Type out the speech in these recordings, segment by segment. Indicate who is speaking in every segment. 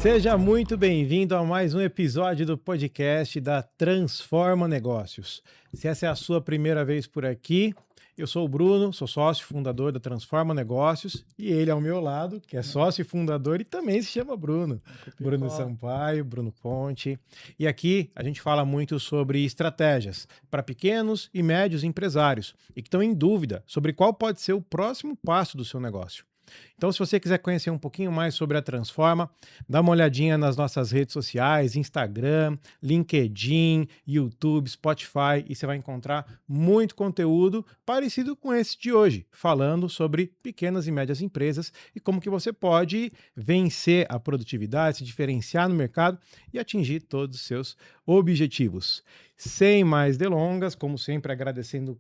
Speaker 1: Seja muito bem-vindo a mais um episódio do podcast da Transforma Negócios. Se essa é a sua primeira vez por aqui, eu sou o Bruno, sou sócio fundador da Transforma Negócios e ele ao meu lado, que é sócio fundador e também se chama Bruno. Bruno Sampaio, Bruno Ponte. E aqui a gente fala muito sobre estratégias para pequenos e médios empresários e que estão em dúvida sobre qual pode ser o próximo passo do seu negócio. Então, se você quiser conhecer um pouquinho mais sobre a Transforma, dá uma olhadinha nas nossas redes sociais, Instagram, LinkedIn, YouTube, Spotify, e você vai encontrar muito conteúdo parecido com esse de hoje, falando sobre pequenas e médias empresas e como que você pode vencer a produtividade, se diferenciar no mercado e atingir todos os seus objetivos. Sem mais delongas, como sempre, agradecendo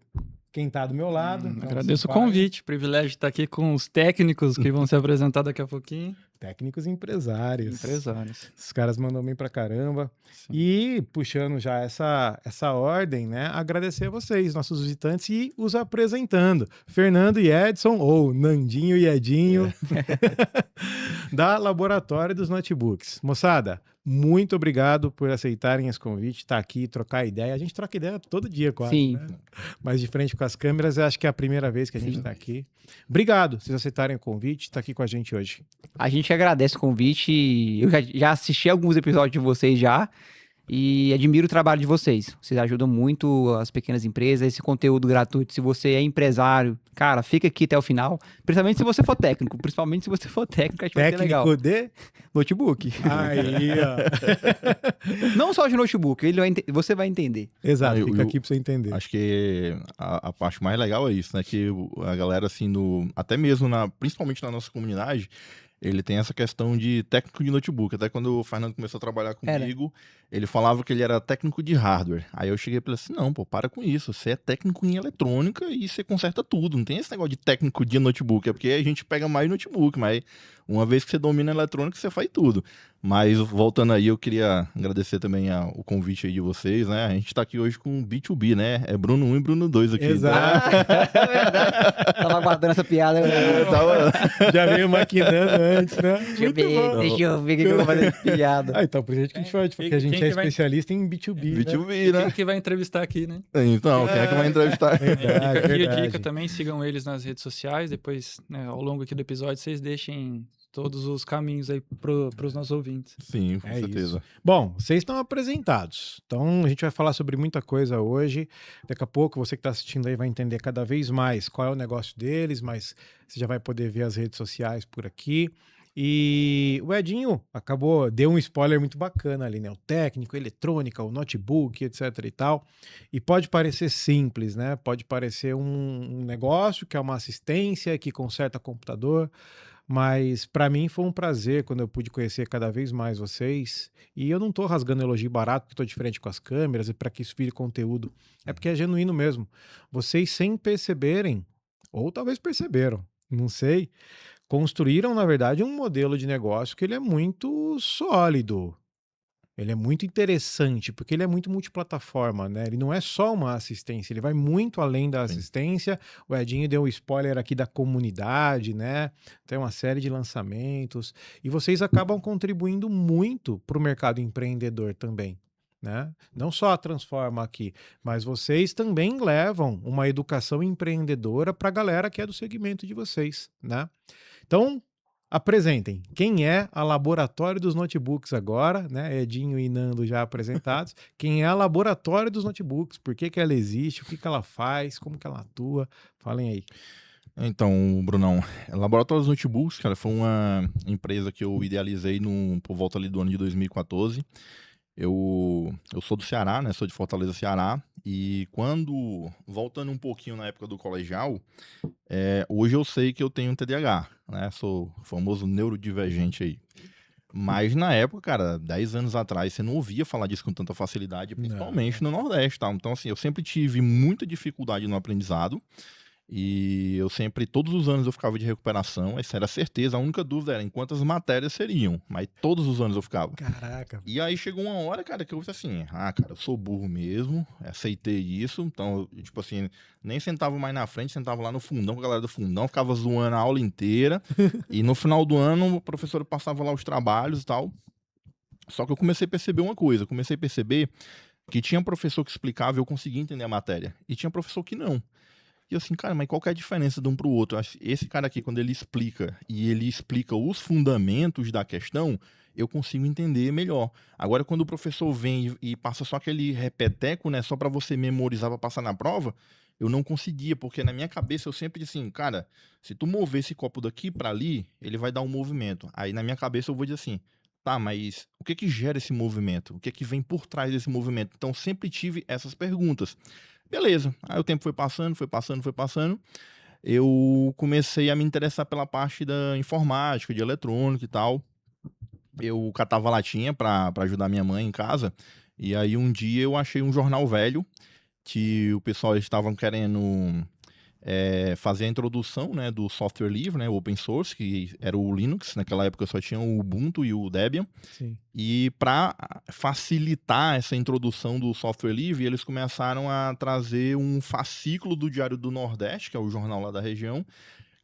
Speaker 1: quem está do meu lado. Então,
Speaker 2: agradeço o convite, privilégio de estar aqui com os técnicos que vão se apresentar daqui a pouquinho.
Speaker 1: Técnicos empresários.
Speaker 2: Empresários.
Speaker 1: Os caras mandam bem pra caramba.
Speaker 2: Sim.
Speaker 1: E, puxando já essa ordem, né? Agradecer a vocês, nossos visitantes, e os apresentando. Fernando e Edson, ou Nandinho e Edinho, da Laboratório dos Notebooks. Moçada, muito obrigado por aceitarem esse convite, estar aqui, trocar ideia. A gente troca ideia todo dia quase,
Speaker 2: Sim.
Speaker 1: né? Mas de frente com as câmeras, eu acho que é a primeira vez que a gente está aqui. Obrigado, vocês aceitarem o convite, estar aqui com a gente hoje.
Speaker 3: A gente agradece o convite. Eu já assisti alguns episódios de vocês já e admiro o trabalho de vocês. Vocês ajudam muito as pequenas empresas, esse conteúdo gratuito. Se você é empresário, cara, fica aqui até o final. Principalmente se você for técnico. Principalmente se você for técnico, acho que vai ser legal.
Speaker 1: Técnico de
Speaker 3: Notebook.
Speaker 1: Aí, ó.
Speaker 3: Não só de notebook, você vai entender.
Speaker 1: Exato, fica aqui pra você entender.
Speaker 4: Acho que a parte mais legal é isso, né? Que a galera, assim, até mesmo, principalmente na nossa comunidade, ele tem essa questão de técnico de notebook. Até quando o Fernando começou a trabalhar comigo, ele falava que ele era técnico de hardware. Aí eu cheguei e falei assim, não, pô, para com isso. Você é técnico em eletrônica e você conserta tudo. Não tem esse negócio de técnico de notebook. É porque a gente pega mais notebook, mas uma vez que você domina a eletrônica, você faz tudo. Mas voltando aí, eu queria agradecer também o convite aí de vocês, né? A gente tá aqui hoje com B2B, né? É Bruno 1 e Bruno 2 aqui.
Speaker 1: Exato.
Speaker 3: É verdade. Tava aguardando essa piada.
Speaker 1: Já veio maquinando antes, né?
Speaker 3: Deixa eu ver o que eu vou fazer de piada.
Speaker 1: Então, por isso que a gente faz, porque a gente é especialista em B2B,
Speaker 4: B2B, né?
Speaker 2: Quem que vai entrevistar aqui, né?
Speaker 4: Então, quem é que vai entrevistar?
Speaker 1: Verdade,
Speaker 2: Fica aqui a
Speaker 1: verdade.
Speaker 2: dica também, sigam eles nas redes sociais. Depois, né, ao longo aqui do episódio, vocês deixem todos os caminhos aí pros nossos ouvintes.
Speaker 4: Sim, com certeza.
Speaker 1: Isso. Bom, vocês estão apresentados. Então, a gente vai falar sobre muita coisa hoje. Daqui a pouco, você que está assistindo aí vai entender cada vez mais qual é o negócio deles, mas você já vai poder ver as redes sociais por aqui. E o Edinho deu um spoiler muito bacana ali, né? O técnico, eletrônica, o notebook, etc e tal. E pode parecer simples, né? Pode parecer um negócio que é uma assistência, que conserta computador. Mas para mim foi um prazer quando eu pude conhecer cada vez mais vocês. E eu não tô rasgando elogio barato, porque tô de frente com as câmeras e para que isso vire conteúdo. É porque é genuíno mesmo. Vocês, sem perceberem, ou talvez perceberam, não sei, construíram, na verdade, um modelo de negócio que ele é muito sólido. Ele é muito interessante, porque ele é muito multiplataforma, né? Ele não é só uma assistência, ele vai muito além da assistência. O Edinho deu um spoiler aqui da comunidade, né? Tem uma série de lançamentos. E vocês acabam contribuindo muito para o mercado empreendedor também, né? Não só a Transforma aqui, mas vocês também levam uma educação empreendedora para a galera que é do segmento de vocês, né? Então, apresentem. Quem é a Laboratório dos Notebooks agora, né? Edinho e Nando já apresentados. Quem é a Laboratório dos Notebooks? Por que ela existe? O que ela faz? Como que ela atua? Falem aí.
Speaker 4: Então, Brunão, Laboratório dos Notebooks, cara, foi uma empresa que eu idealizei por volta ali do ano de 2014. Eu sou do Ceará, né? Sou de Fortaleza, Ceará. E voltando um pouquinho na época do colegial, hoje eu sei que eu tenho TDAH, né? Sou o famoso neurodivergente aí. Mas na época, cara, 10 anos atrás, você não ouvia falar disso com tanta facilidade, principalmente no Nordeste, tá? Então, assim, eu sempre tive muita dificuldade no aprendizado. E todos os anos eu ficava de recuperação, essa era a certeza, a única dúvida era em quantas matérias seriam, mas todos os anos eu ficava.
Speaker 1: Caraca.
Speaker 4: E aí chegou uma hora, cara, que eu disse assim, cara, eu sou burro mesmo, aceitei isso, então, tipo assim, nem sentava mais na frente, sentava lá no fundão, com a galera do fundão, ficava zoando a aula inteira, e no final do ano, o professor passava lá os trabalhos e tal, Só que eu comecei a perceber uma coisa, eu comecei a perceber que tinha professor que explicava e eu conseguia entender a matéria, e tinha professor que não. E eu assim, cara, mas qual que é a diferença de um pro outro? Esse cara aqui, quando ele explica, e ele explica os fundamentos da questão, eu consigo entender melhor. Agora, quando o professor vem e passa só aquele repeteco, né, só para você memorizar para passar na prova, eu não conseguia, porque na minha cabeça eu sempre disse assim, cara, se tu mover esse copo daqui para ali, ele vai dar um movimento. Aí na minha cabeça eu vou dizer assim, tá, mas o que que gera esse movimento? O que que vem por trás desse movimento? Então sempre tive essas perguntas. Beleza. Aí o tempo foi passando, foi passando, foi passando. Eu comecei a me interessar pela parte da informática, de eletrônica e tal. Eu catava latinha pra ajudar minha mãe em casa. E aí um dia eu achei um jornal velho que o pessoal estavam querendo fazer a introdução, né, do software livre, né, o open source, que era o Linux. Naquela época só tinha o Ubuntu e o Debian.
Speaker 1: Sim.
Speaker 4: E para facilitar essa introdução do software livre, eles começaram a trazer um fascículo do Diário do Nordeste, que é o jornal lá da região,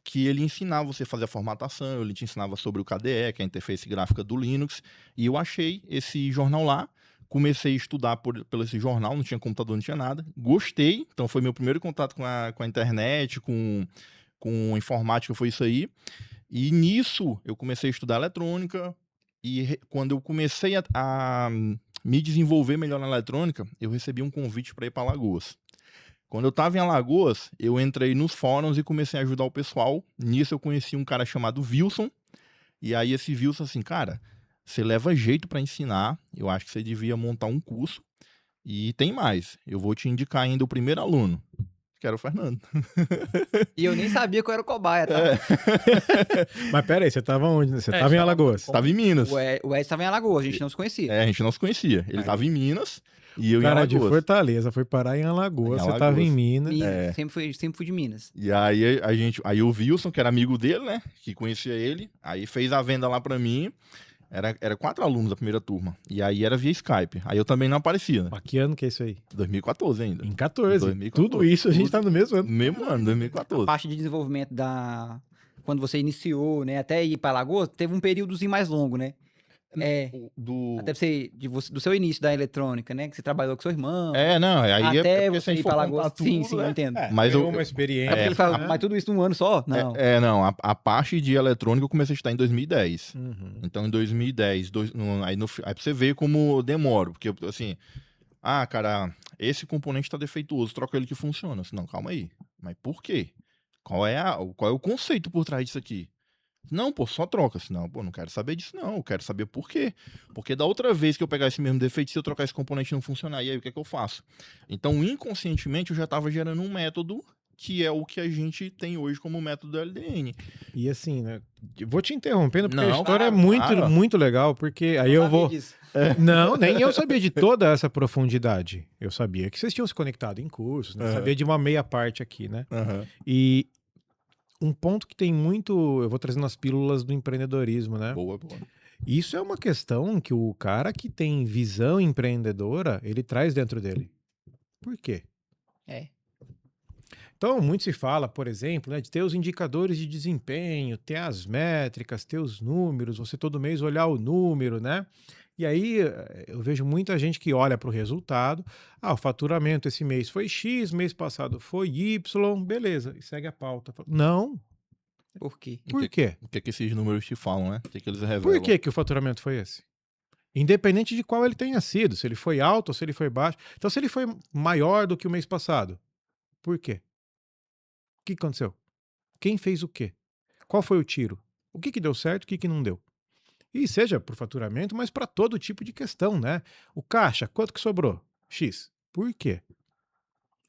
Speaker 4: que ele ensinava você a fazer a formatação, ele te ensinava sobre o KDE, que é a interface gráfica do Linux. E eu achei esse jornal lá, comecei a estudar pelo esse jornal, não tinha computador, não tinha nada. Gostei, então foi meu primeiro contato com a internet, com informática, foi isso aí. E nisso eu comecei a estudar eletrônica, e quando eu comecei a me desenvolver melhor na eletrônica, eu recebi um convite para ir para Alagoas. Quando eu estava em Alagoas, eu entrei nos fóruns e comecei a ajudar o pessoal. Nisso eu conheci um cara chamado Wilson. E aí esse Wilson assim, cara, você leva jeito para ensinar, eu acho que você devia montar um curso. E tem mais, eu vou te indicar ainda o primeiro aluno, que era o Fernando.
Speaker 3: E eu nem sabia que eu era o cobaia, tá?
Speaker 1: Mas pera aí, você tava onde? Você tava em Alagoas.
Speaker 4: Estava em Minas.
Speaker 3: O Ed estava em Alagoas, a gente não se conhecia.
Speaker 4: A gente não se conhecia. Ele estava em Minas e eu em
Speaker 1: Cara de
Speaker 4: Alagoas.
Speaker 1: Fortaleza, foi parar em Alagoas,
Speaker 4: Em
Speaker 1: você tava em
Speaker 4: Alagoas.
Speaker 1: Minas.
Speaker 3: Minas, sempre fui de Minas.
Speaker 4: E aí aí o Wilson, que era amigo dele, né, que conhecia ele, aí fez a venda lá pra mim. Era 4 alunos da primeira turma. E aí era via Skype. Aí eu também não aparecia, né?
Speaker 1: Mas que ano que é isso aí?
Speaker 4: 2014 ainda.
Speaker 1: Em 14.
Speaker 4: 2014.
Speaker 1: Tudo isso a gente tá no mesmo ano.
Speaker 4: Mesmo ano, 2014.
Speaker 3: Parte de desenvolvimento quando você iniciou, né, até ir para Alagoas, teve um períodozinho mais longo, né? Até do seu início da eletrônica, né? Que você trabalhou com seu irmão.
Speaker 4: Não, aí
Speaker 3: até
Speaker 4: porque se
Speaker 3: você
Speaker 4: a
Speaker 3: ir
Speaker 4: gente
Speaker 3: para
Speaker 4: for
Speaker 3: Alagoas.
Speaker 4: contar
Speaker 3: Sim,
Speaker 4: tudo,
Speaker 3: eu
Speaker 4: né?
Speaker 3: entendo.
Speaker 4: Mas
Speaker 1: Foi uma experiência.
Speaker 3: É porque ele fala,
Speaker 1: né?
Speaker 3: mas tudo isso num ano só? Não.
Speaker 4: Não, a parte de eletrônica eu comecei a estudar em 2010.
Speaker 1: Uhum.
Speaker 4: Então, em 2010, aí pra você ver como demoro. Porque, assim, cara, esse componente tá defeituoso, troca ele que funciona. Assim, não, calma aí. Mas por quê? Qual é o conceito por trás disso aqui? Não, pô, só troca. Não, pô, não quero saber disso, não. Eu quero saber por quê. Porque da outra vez que eu pegar esse mesmo defeito, se eu trocar esse componente e não funcionar, e aí o que é que eu faço? Então, inconscientemente, eu já estava gerando um método que é o que a gente tem hoje como método do LDN.
Speaker 1: E assim, né? Vou te interrompendo porque
Speaker 4: Não,
Speaker 1: a história
Speaker 4: cara,
Speaker 1: é muito,
Speaker 4: para.
Speaker 1: muito legal, porque aí eu vou.
Speaker 3: Disso.
Speaker 1: Não, nem eu sabia de toda essa profundidade. Eu sabia que vocês tinham se conectado em cursos, né? Eu sabia de uma meia parte aqui, né?
Speaker 4: Aham.
Speaker 1: E um ponto que tem muito, eu vou trazendo as pílulas do empreendedorismo, né?
Speaker 4: Boa, boa.
Speaker 1: Isso é uma questão que o cara que tem visão empreendedora, ele traz dentro dele. Por quê? Então, muito se fala, por exemplo, né, de ter os indicadores de desempenho, ter as métricas, ter os números, você todo mês olhar o número, né? E aí eu vejo muita gente que olha para o resultado, o faturamento esse mês foi X, mês passado foi Y, beleza, e segue a pauta. Não,
Speaker 3: Por quê?
Speaker 1: por quê?
Speaker 4: O que é que esses números te falam, né? O que é que eles revelam?
Speaker 1: Por que o faturamento foi esse? Independente de qual ele tenha sido, se ele foi alto ou se ele foi baixo. Então, se ele foi maior do que o mês passado, por quê? O que aconteceu? Quem fez o quê? Qual foi o tiro? O que deu certo, o que não deu? E seja por faturamento, mas para todo tipo de questão, né? O caixa, quanto que sobrou? X. Por quê?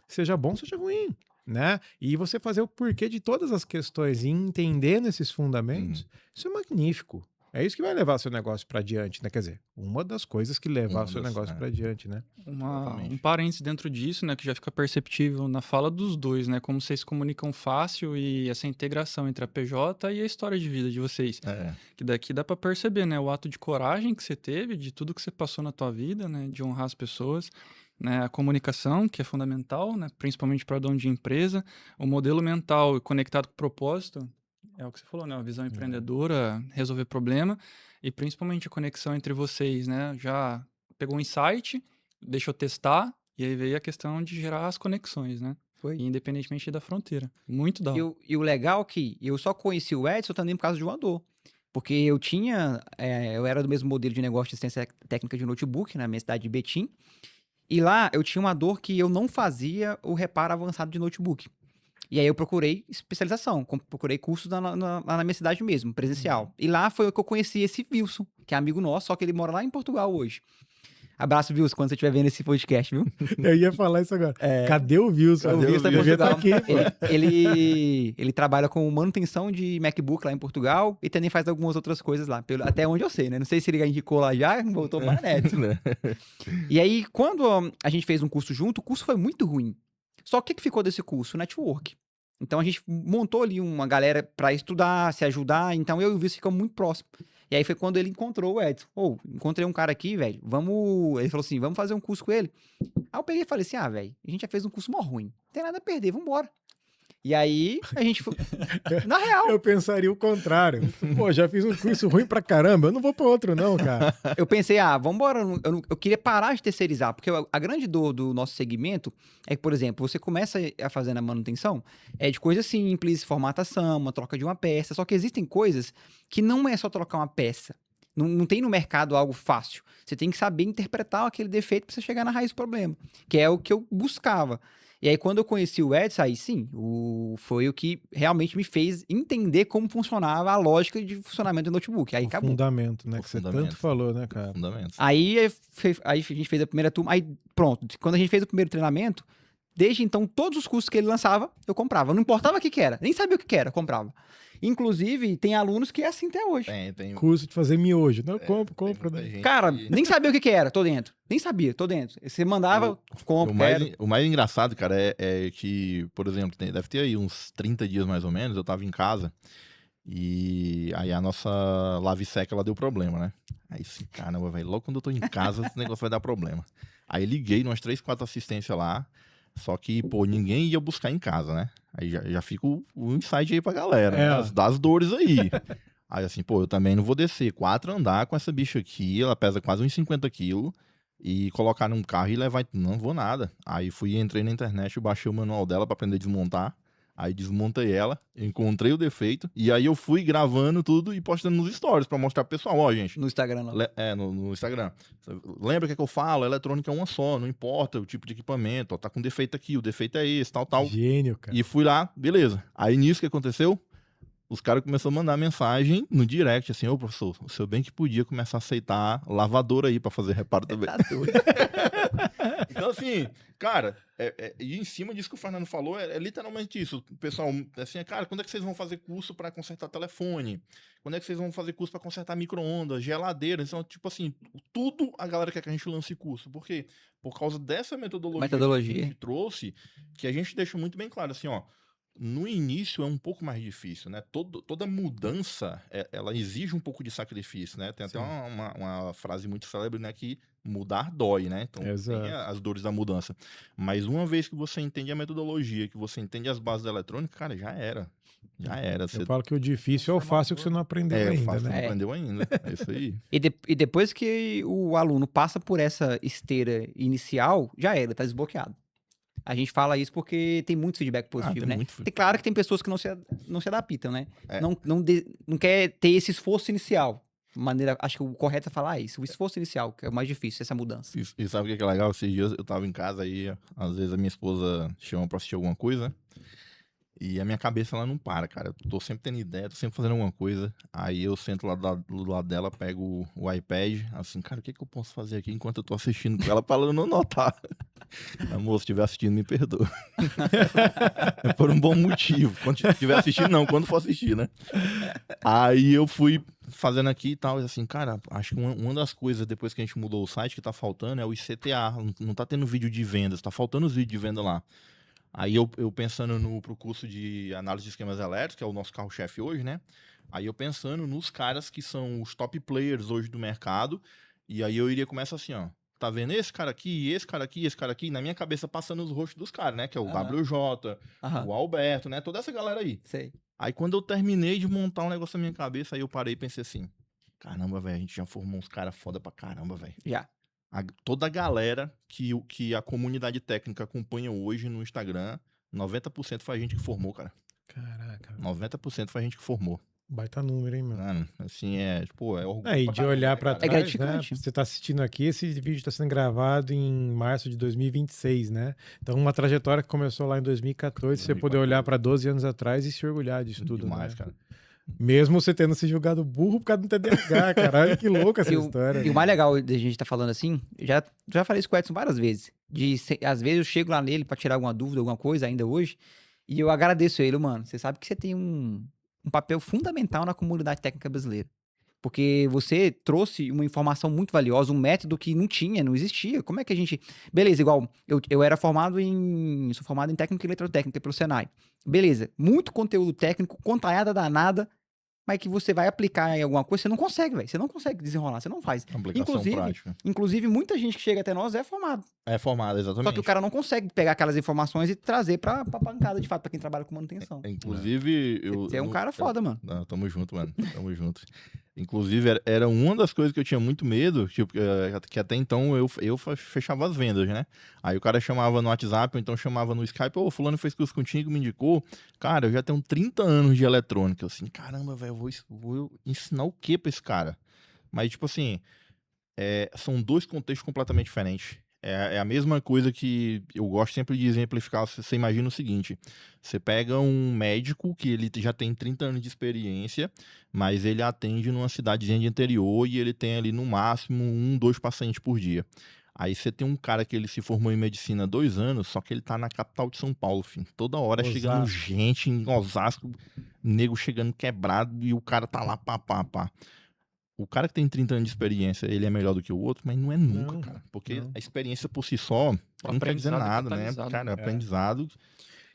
Speaker 1: Seja bom, seja ruim, né? E você fazer o porquê de todas as questões e entendendo esses fundamentos, isso é magnífico. É isso que vai levar seu negócio para adiante, né? Quer dizer, uma das coisas que levar seu negócio para adiante, né?
Speaker 2: Um parênteses dentro disso, né, que já fica perceptível na fala dos dois, né, como vocês se comunicam fácil e essa integração entre a PJ e a história de vida de vocês. Que daqui dá para perceber, né, o ato de coragem que você teve, de tudo que você passou na tua vida, né, de honrar as pessoas, né, a comunicação, que é fundamental, né, principalmente para dono de empresa, o modelo mental conectado com o propósito. É o que você falou, né? Uma visão empreendedora, resolver problema e principalmente a conexão entre vocês, né? Já pegou um insight, deixou testar e aí veio a questão de gerar as conexões, né?
Speaker 3: Foi.
Speaker 2: Independentemente da fronteira. Muito da hora.
Speaker 3: E o legal é que eu só conheci o Edson também por causa de uma dor. Porque eu era do mesmo modelo de negócio de assistência técnica de notebook na minha cidade de Betim. E lá eu tinha uma dor que eu não fazia o reparo avançado de notebook. E aí eu procurei especialização, procurei cursos lá na minha cidade mesmo, presencial. E lá foi que eu conheci esse Wilson, que é amigo nosso, só que ele mora lá em Portugal hoje. Abraço, Wilson, quando você estiver vendo esse podcast, viu?
Speaker 1: Eu ia falar isso agora. Cadê o Wilson?
Speaker 3: O Wilson
Speaker 1: Devia
Speaker 3: tá
Speaker 1: estar aqui, pô.
Speaker 3: ele trabalha com manutenção de MacBook lá em Portugal e também faz algumas outras coisas lá, até onde eu sei, né? Não sei se ele indicou lá já, voltou para a net. E aí, quando a gente fez um curso junto, o curso foi muito ruim. Só que o que ficou desse curso? Network. Então a gente montou ali uma galera para estudar, se ajudar. Então eu e o Wilson ficamos muito próximos. E aí foi quando ele encontrou o Edson. Encontrei um cara aqui, velho. Ele falou assim: vamos fazer um curso com ele. Aí eu peguei e falei assim: velho, a gente já fez um curso mó ruim. Não tem nada a perder, vambora. E aí, a gente foi. Na real.
Speaker 1: Eu pensaria o contrário. Pô, já fiz um curso ruim pra caramba. Eu não vou pra outro, não, cara.
Speaker 3: Eu pensei, vambora. Eu queria parar de terceirizar. Porque a grande dor do nosso segmento é que, por exemplo, você começa a fazer a manutenção de coisas simples, formatação, uma troca de uma peça. Só que existem coisas que não é só trocar uma peça. Não tem no mercado algo fácil. Você tem que saber interpretar aquele defeito pra você chegar na raiz do problema. Que é o que eu buscava. E aí, quando eu conheci o Edson, aí sim, foi o que realmente me fez entender como funcionava a lógica de funcionamento do notebook. Aí acabou.
Speaker 1: Fundamento, né? Que você tanto falou, né, cara?
Speaker 3: Fundamentos. Aí a gente fez a primeira turma, aí pronto. Quando a gente fez o primeiro treinamento, desde então, todos os cursos que ele lançava, eu comprava. Não importava o que era, nem sabia o que era, eu comprava. Inclusive, tem alunos que é assim até hoje.
Speaker 4: Tem
Speaker 1: curso de fazer miojo. Não, compro.
Speaker 3: Cara, nem sabia o que era, tô dentro. Nem sabia, tô dentro. Você mandava, compro,
Speaker 4: o mais engraçado, cara, é que, por exemplo, deve ter aí uns 30 dias mais ou menos, eu tava em casa e aí a nossa lave-seca, ela deu problema, né? Aí assim, caramba, velho, logo quando eu tô em casa, esse negócio vai dar problema. Aí liguei umas 3, 4 assistências lá, só que, pô, ninguém ia buscar em casa, né? Aí já fica o insight aí pra galera, né? Das dores aí. Aí assim, pô, eu também não vou descer 4 andar com essa bicha aqui, ela pesa quase uns 50 quilos, e colocar num carro e levar... Não vou nada. Aí entrei na internet, eu baixei o manual dela pra aprender a desmontar. Aí desmontei ela, encontrei o defeito, e aí eu fui gravando tudo e postando nos stories pra mostrar pro pessoal, gente.
Speaker 3: No Instagram, não.
Speaker 4: No Instagram. Lembra que eu falo? A eletrônica é uma só, não importa o tipo de equipamento, tá com defeito aqui, o defeito é esse, tal.
Speaker 1: Gênio, cara.
Speaker 4: E fui lá, beleza. Aí nisso que aconteceu, os caras começaram a mandar mensagem no direct, assim, ô professor, o senhor bem que podia começar a aceitar lavadora aí pra fazer reparo também.
Speaker 3: Tá doido.
Speaker 4: Então, assim, cara, e em cima disso que o Fernando falou, é literalmente isso. O pessoal, assim, cara, quando é que vocês vão fazer curso para consertar telefone? Quando é que vocês vão fazer curso para consertar micro-ondas, geladeira? Então, tipo assim, tudo a galera quer que a gente lance curso. Por quê? Por causa dessa metodologia que a gente trouxe, que a gente deixa muito bem claro, assim, ó, no início é um pouco mais difícil, né? Toda mudança, ela exige um pouco de sacrifício, né? Tem até uma frase muito célebre, né? Que mudar dói, né? Então tem as dores da mudança. Mas uma vez que você entende a metodologia, que você entende as bases da eletrônica, cara, já era.
Speaker 1: Eu falo que o difícil é o fácil que você não aprendeu ainda,
Speaker 4: o fácil
Speaker 1: né?
Speaker 4: Que não aprendeu ainda. É isso aí.
Speaker 3: E depois que o aluno passa por essa esteira inicial, já era, tá desbloqueado. A gente fala isso porque tem muito feedback positivo, né? Claro que tem pessoas que não se adaptam, né? Não quer ter esse esforço inicial. Acho que o correto é falar isso. O esforço inicial, que é o mais difícil, essa mudança.
Speaker 4: E sabe o que é legal? Esses dias eu tava em casa aí, às vezes a minha esposa chama pra assistir alguma coisa, e a minha cabeça, ela não para, cara. Eu tô sempre tendo ideia, tô sempre fazendo alguma coisa. Aí eu sento lá do lado dela, pego o iPad, assim, cara, o que eu posso fazer aqui enquanto eu tô assistindo com ela pra ela não notar? Amor, se estiver assistindo, me perdoa. É por um bom motivo. Quando estiver assistindo, não, quando for assistir, né? Aí eu fui fazendo aqui e tal, e assim, cara, acho que uma das coisas, depois que a gente mudou o site, que tá faltando é o ICTA. Não tá tendo vídeo de vendas, tá faltando os vídeos de venda lá. Aí eu pensando pro curso de análise de esquemas elétricos, que é o nosso carro-chefe hoje, né? Aí eu pensando nos caras que são os top players hoje do mercado, e aí eu iria começar assim, ó. Tá vendo esse cara aqui, esse cara aqui, esse cara aqui? Na minha cabeça passando os rostos dos caras, né? Que é o WJ, o Alberto, né? Toda essa galera aí.
Speaker 3: Sei.
Speaker 4: Aí quando eu terminei de montar um negócio na minha cabeça, aí eu parei e pensei assim, caramba, velho, a gente já formou uns caras foda pra caramba, velho.
Speaker 3: Já.
Speaker 4: Toda a galera que a comunidade técnica acompanha hoje no Instagram, 90% foi a gente que formou, cara.
Speaker 1: Caraca.
Speaker 4: 90% foi a gente que formou.
Speaker 1: Baita número, hein, meu?
Speaker 4: Mano, assim, tipo, é orgulho.
Speaker 1: E de olhar pra
Speaker 4: cara?
Speaker 1: trás,
Speaker 3: gratificante.
Speaker 1: né? Você tá assistindo aqui, esse vídeo está sendo gravado em março de 2026, né? Então, uma trajetória que começou lá em 2014, você poder olhar pra 12 anos atrás e se orgulhar disso tudo,
Speaker 4: Demais,
Speaker 1: né?
Speaker 4: cara.
Speaker 1: Mesmo você tendo se julgado burro por causa do TDAH, caralho, que louca essa história.
Speaker 3: E o mais legal da gente tá falando assim, já falei isso com o Edson várias vezes. Às vezes eu chego lá nele pra tirar alguma dúvida, alguma coisa ainda hoje, e eu agradeço ele, mano. Você sabe que você tem um papel fundamental na comunidade técnica brasileira. Porque você trouxe uma informação muito valiosa, um método que não tinha, não existia. Como é que a gente... Beleza, igual, eu era formado sou formado em técnica e eletrotécnica pelo Senai. Beleza, muito conteúdo técnico, contaiada danada, mas que você vai aplicar em alguma coisa, você não consegue, velho. Você não consegue desenrolar, você não faz.
Speaker 4: Aplicação prática.
Speaker 3: Inclusive, muita gente que chega até nós é formado.
Speaker 4: É formado, exatamente.
Speaker 3: Só que o cara não consegue pegar aquelas informações e trazer pra bancada, de fato, pra quem trabalha com manutenção.
Speaker 4: Inclusive...
Speaker 3: Você é um cara foda, mano.
Speaker 4: Não, tamo junto, mano. Tamo junto. Inclusive, era uma das coisas que eu tinha muito medo, tipo, que até então eu fechava as vendas, né? Aí o cara chamava no WhatsApp, ou então chamava no Skype, ô, fulano fez curso contigo, me indicou. Cara, eu já tenho 30 anos de eletrônica. Eu assim, caramba, velho, eu vou ensinar o quê pra esse cara? Mas, tipo assim, são dois contextos completamente diferentes. É a mesma coisa que eu gosto sempre de exemplificar. Você imagina o seguinte: você pega um médico que ele já tem 30 anos de experiência, mas ele atende numa cidadezinha de interior e ele tem ali no máximo 2 pacientes por dia. Aí você tem um cara que ele se formou em medicina há 2 anos, só que ele tá na capital de São Paulo, filho. Toda hora
Speaker 1: Osasco.
Speaker 4: chegando gente em Osasco, nego chegando quebrado e o cara tá lá, pá. O cara que tem 30 anos de experiência, ele é melhor do que o outro, mas não é nunca, cara. Porque a experiência por si só não quer dizer nada, né? Cara, aprendizado...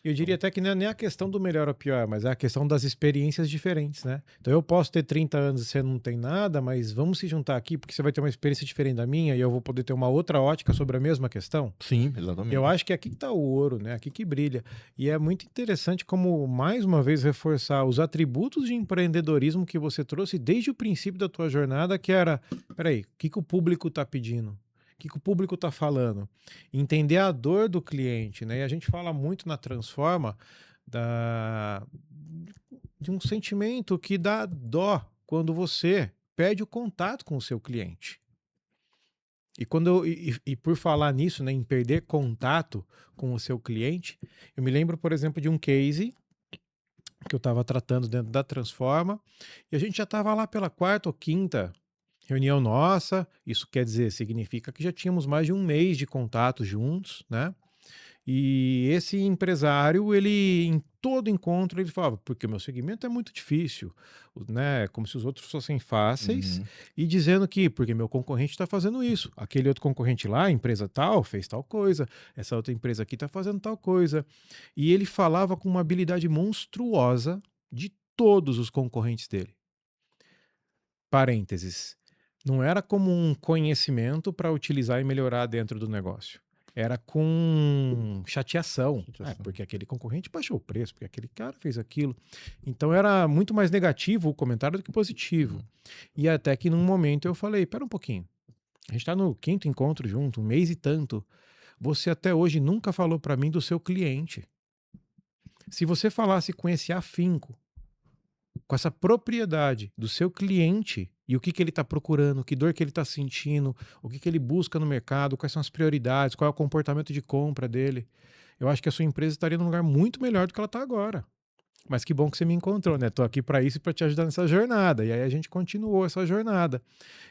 Speaker 1: Eu diria até que não é nem a questão do melhor ou pior, mas é a questão das experiências diferentes, né? Então eu posso ter 30 anos e você não tem nada, mas vamos se juntar aqui porque você vai ter uma experiência diferente da minha e eu vou poder ter uma outra ótica sobre a mesma questão.
Speaker 4: Sim, exatamente.
Speaker 1: Eu acho que é aqui que tá o ouro, né? Aqui que brilha. E é muito interessante como, mais uma vez, reforçar os atributos de empreendedorismo que você trouxe desde o princípio da tua jornada, que era, peraí, o que o público tá pedindo? O que o público está falando? Entender a dor do cliente, né? E a gente fala muito na Transforma de um sentimento que dá dó quando você perde o contato com o seu cliente. E por falar nisso, né, em perder contato com o seu cliente, eu me lembro, por exemplo, de um case que eu estava tratando dentro da Transforma, e a gente já estava lá pela 4ª ou 5ª reunião nossa. Isso significa que já tínhamos mais de 1 mês de contato juntos, né? E esse empresário, ele, em todo encontro, ele falava, porque o meu segmento é muito difícil, né? Como se os outros fossem fáceis, e dizendo que, porque meu concorrente está fazendo isso, aquele outro concorrente lá, a empresa tal, fez tal coisa, essa outra empresa aqui está fazendo tal coisa. E ele falava com uma habilidade monstruosa de todos os concorrentes dele. Parênteses. Não era como um conhecimento para utilizar e melhorar dentro do negócio. Era com chateação. Porque aquele concorrente baixou o preço, porque aquele cara fez aquilo. Então era muito mais negativo o comentário do que positivo. E até que num momento eu falei, pera um pouquinho. A gente está no 5º encontro junto, 1 mês e tanto. Você até hoje nunca falou para mim do seu cliente. Se você falasse com esse afinco, com essa propriedade do seu cliente e o que ele está procurando, que dor que ele está sentindo, o que ele busca no mercado, quais são as prioridades, qual é o comportamento de compra dele, eu acho que a sua empresa estaria num lugar muito melhor do que ela está agora. Mas que bom que você me encontrou, né? Tô aqui para isso e para te ajudar nessa jornada. E aí a gente continuou essa jornada.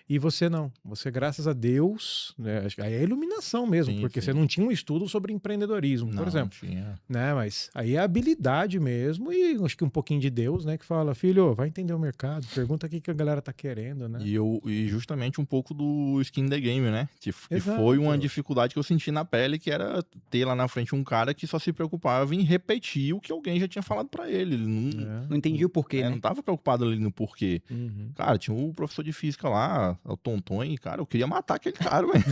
Speaker 1: E você não. Você, graças a Deus, né? Aí é iluminação mesmo, porque você não tinha um estudo sobre empreendedorismo, por exemplo.
Speaker 4: Não tinha.
Speaker 1: Né? Mas aí é habilidade mesmo e acho que um pouquinho de Deus, né? Que fala, filho, vai entender o mercado, pergunta o que a galera tá querendo, né?
Speaker 4: E justamente um pouco do skin the game, né? Que foi uma dificuldade que eu senti na pele, que era ter lá na frente um cara que só se preocupava em repetir o que alguém já tinha falado para ele. ele
Speaker 3: não entendi o porquê, né?
Speaker 4: Não tava preocupado ali no porquê.
Speaker 1: Uhum.
Speaker 4: Cara, tinha um professor de física lá, o Tonton, cara, eu queria matar aquele cara, velho.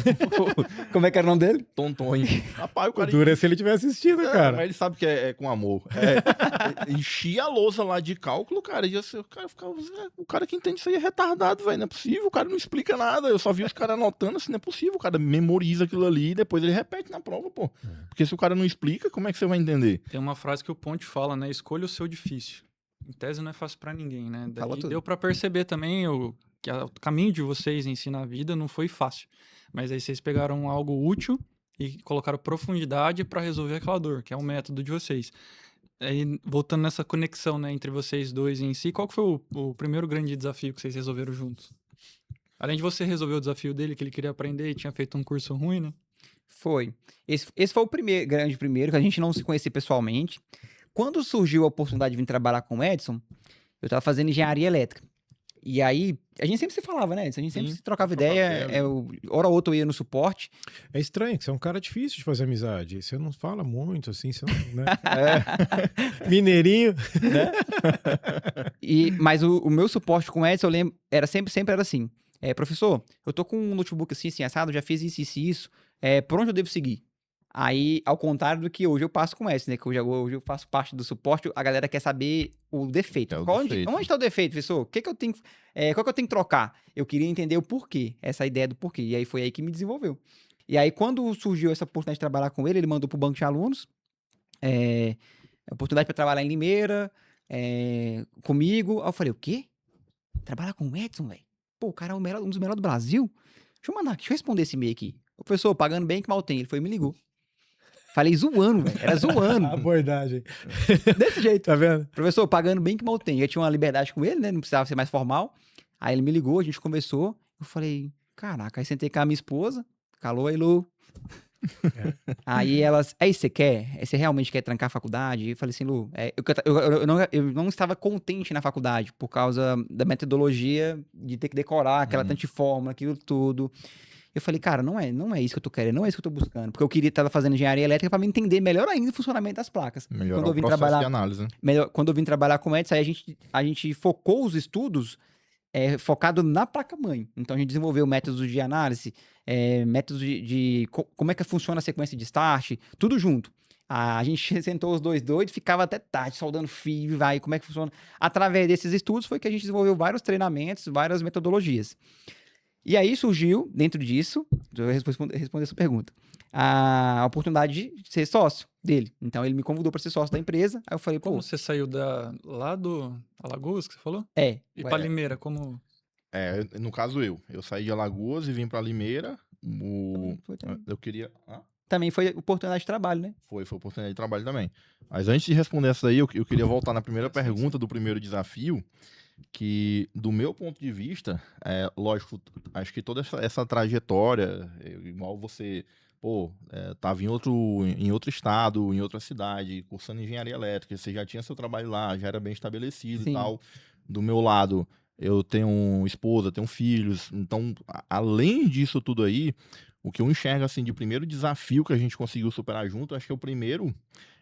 Speaker 3: Como é que era o nome dele?
Speaker 4: Tonton. Rapaz, o
Speaker 1: O
Speaker 4: cara...
Speaker 1: duro é se ele tiver assistido, cara.
Speaker 4: Mas ele sabe que é com amor. Enchia a lousa lá de cálculo, cara, e assim, o cara ficava... O cara que entende isso aí é retardado, velho, não é possível, o cara não explica nada. Eu só vi os caras anotando assim, não é possível, o cara memoriza aquilo ali e depois ele repete na prova, pô. Porque se o cara não explica, como é que você vai entender?
Speaker 2: Tem uma frase que o Ponte fala, né? Escolha o seu difícil. Em tese não é fácil pra ninguém, né? Daí deu pra perceber também que o caminho de vocês em si na vida não foi fácil. Mas aí vocês pegaram algo útil e colocaram profundidade pra resolver aquela dor, que é o método de vocês. Aí, voltando nessa conexão, né, entre vocês dois em si, qual que foi o primeiro grande desafio que vocês resolveram juntos? Além de você resolver o desafio dele, que ele queria aprender e tinha feito um curso ruim, né?
Speaker 3: Foi. Esse foi o grande primeiro, que a gente não se conhecia pessoalmente. Quando surgiu a oportunidade de vir trabalhar com o Edson, eu estava fazendo engenharia elétrica. E aí, a gente sempre se falava, né, Edson? A gente sempre se trocava ideia. Hora ou outra eu ia no suporte.
Speaker 1: É estranho, que você é um cara difícil de fazer amizade. Você não fala muito, assim, você não, né? Mineirinho.
Speaker 3: Né? Mas o meu suporte com o Edson, eu lembro, sempre era assim. Professor, eu tô com um notebook assim, assado, já fiz isso e isso. Por onde eu devo seguir? Aí, ao contrário do que hoje eu passo com essa, né? Que hoje eu faço parte do suporte, a galera quer saber o defeito. Onde está o defeito, professor? Qual que eu tenho que trocar? Eu queria entender o porquê, essa ideia do porquê. E aí foi aí que me desenvolveu. E aí, quando surgiu essa oportunidade de trabalhar com ele mandou pro banco de alunos. Oportunidade para trabalhar em Limeira, comigo. Aí eu falei, o quê? Trabalhar com o Edson, velho? Pô, o cara é um dos melhores do Brasil. Deixa eu responder esse e-mail aqui. O professor, pagando bem que mal tem. Ele foi e me ligou. Falei zoando, velho. Era zoando.
Speaker 1: A abordagem.
Speaker 3: Desse jeito.
Speaker 1: Tá vendo?
Speaker 3: Professor, pagando bem que mal tem. Eu tinha uma liberdade com ele, né? Não precisava ser mais formal. Aí ele me ligou, a gente conversou. Eu falei, caraca. Aí sentei com a minha esposa. Calou aí, Lu. Aí elas, você quer? Você realmente quer trancar a faculdade? Eu falei assim, Lu, eu não estava contente na faculdade por causa da metodologia de ter que decorar aquela tanta de fórmula, aquilo tudo. Eu falei, cara, não é isso que eu tô querendo, não é isso que eu tô buscando. Porque eu queria estar fazendo engenharia elétrica para me entender melhor ainda o funcionamento das placas.
Speaker 4: Melhorar o processo de análise.
Speaker 3: Quando eu vim trabalhar com o Edson, aí a gente focou os estudos focado na placa-mãe. Então, a gente desenvolveu métodos de análise, métodos de como é que funciona a sequência de start, tudo junto. A gente sentou os dois doidos, ficava até tarde, soldando fio, como é que funciona. Através desses estudos foi que a gente desenvolveu vários treinamentos, várias metodologias. E aí surgiu, dentro disso, eu responder essa pergunta, a oportunidade de ser sócio dele. Então, ele me convidou para ser sócio da empresa. Aí eu falei,
Speaker 2: Como você saiu lá do Alagoas, que você falou?
Speaker 3: E
Speaker 2: para Limeira, como...
Speaker 4: No caso eu saí de Alagoas e vim para Limeira. Eu queria...
Speaker 3: Também foi oportunidade de trabalho, né?
Speaker 4: Foi oportunidade de trabalho também. Mas antes de responder essa aí, eu queria voltar na primeira pergunta do primeiro desafio, que, do meu ponto de vista, lógico, acho que toda essa trajetória, igual você, tava em outro estado, em outra cidade, cursando engenharia elétrica, você já tinha seu trabalho lá, já era bem estabelecido. Sim. E tal. Do meu lado, eu tenho esposa, tenho filhos, então, além disso tudo aí, o que eu enxergo, assim, de primeiro desafio que a gente conseguiu superar junto, acho que o primeiro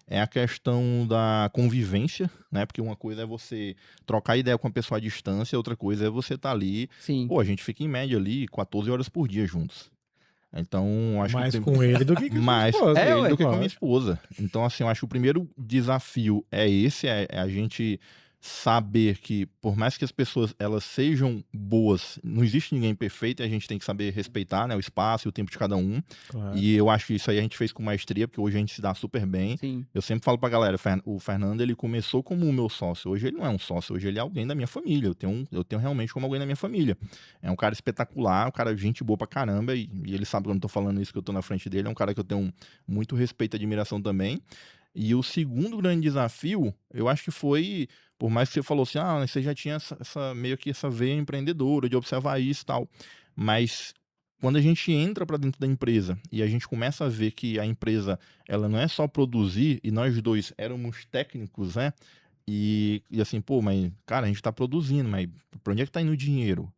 Speaker 4: é a questão da convivência, né? Porque uma coisa é você trocar ideia com a pessoa à distância, outra coisa é você estar ali.
Speaker 3: Sim.
Speaker 4: A gente fica em média ali 14 horas por dia juntos. Então, acho
Speaker 1: mais
Speaker 4: que
Speaker 1: com ele do que com a
Speaker 4: mais
Speaker 1: esposa.
Speaker 4: com ele do que com a minha esposa. Então, assim, eu acho que o primeiro desafio é esse, é a gente saber que, por mais que as pessoas elas sejam boas, não existe ninguém perfeito, e a gente tem que saber respeitar, né, o espaço e o tempo de cada um. Claro. E eu acho que isso aí a gente fez com maestria, porque hoje a gente se dá super bem.
Speaker 3: Sim.
Speaker 4: Eu sempre falo pra galera, o Fernando, ele começou como o meu sócio. Hoje ele não é um sócio, hoje ele é alguém da minha família. Eu tenho realmente como alguém da minha família. É um cara espetacular, um cara gente boa pra caramba, e ele sabe que eu não tô falando isso, que eu tô na frente dele. É um cara que eu tenho muito respeito e admiração também. E o segundo grande desafio, eu acho que foi, por mais que você falou assim, você já tinha meio que essa veia empreendedora de observar isso e tal, mas quando a gente entra para dentro da empresa e a gente começa a ver que a empresa, ela não é só produzir, e nós dois éramos técnicos, né? E assim, mas cara, a gente tá produzindo, mas pra onde é que tá indo o dinheiro?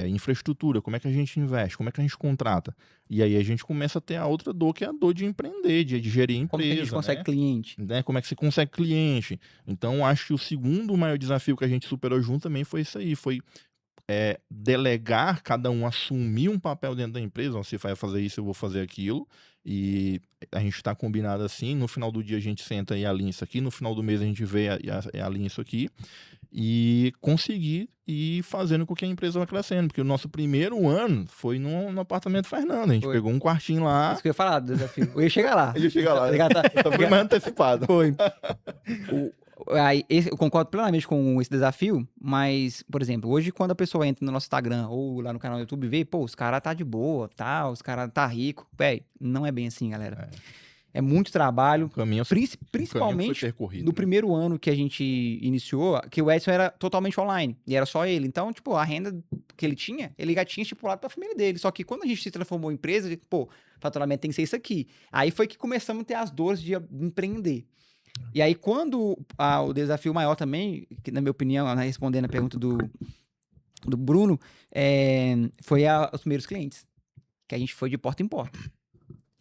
Speaker 4: infraestrutura, como é que a gente investe, como é que a gente contrata. E aí a gente começa a ter a outra dor, que é a dor de empreender, de gerir empresa.
Speaker 3: Como que a gente consegue cliente?
Speaker 4: Né? Como é que você consegue cliente. Então, acho que o segundo maior desafio que a gente superou junto também foi isso aí, foi delegar, cada um assumir um papel dentro da empresa. Você vai fazer isso, eu vou fazer aquilo, e a gente está combinado assim. No final do dia a gente senta e alinha isso aqui, no final do mês a gente vê e alinha isso aqui, e conseguir ir fazendo com que a empresa vá crescendo, porque o nosso primeiro ano foi no apartamento Fernando, a gente pegou um quartinho lá.
Speaker 3: Isso que eu ia falar do desafio, eu ia chegar lá.
Speaker 4: Eu ia chegar lá, eu fui mais antecipado.
Speaker 3: Foi. Eu concordo plenamente com esse desafio, mas, por exemplo, hoje quando a pessoa entra no nosso Instagram ou lá no canal do YouTube e vê, pô, os caras tá de boa, tá, os caras tá rico, velho, não é bem assim, galera. É muito trabalho, principalmente no primeiro ano que a gente iniciou, que o Edson era totalmente online, e era só ele. Então, tipo, a renda que ele tinha, ele já tinha estipulado pra família dele. Só que quando a gente se transformou em empresa, pô, faturamento tem que ser isso aqui. Aí foi que começamos a ter as dores de empreender. E aí, quando o desafio maior também, que na minha opinião, respondendo a pergunta do Bruno, foi os primeiros clientes, que a gente foi de porta em porta.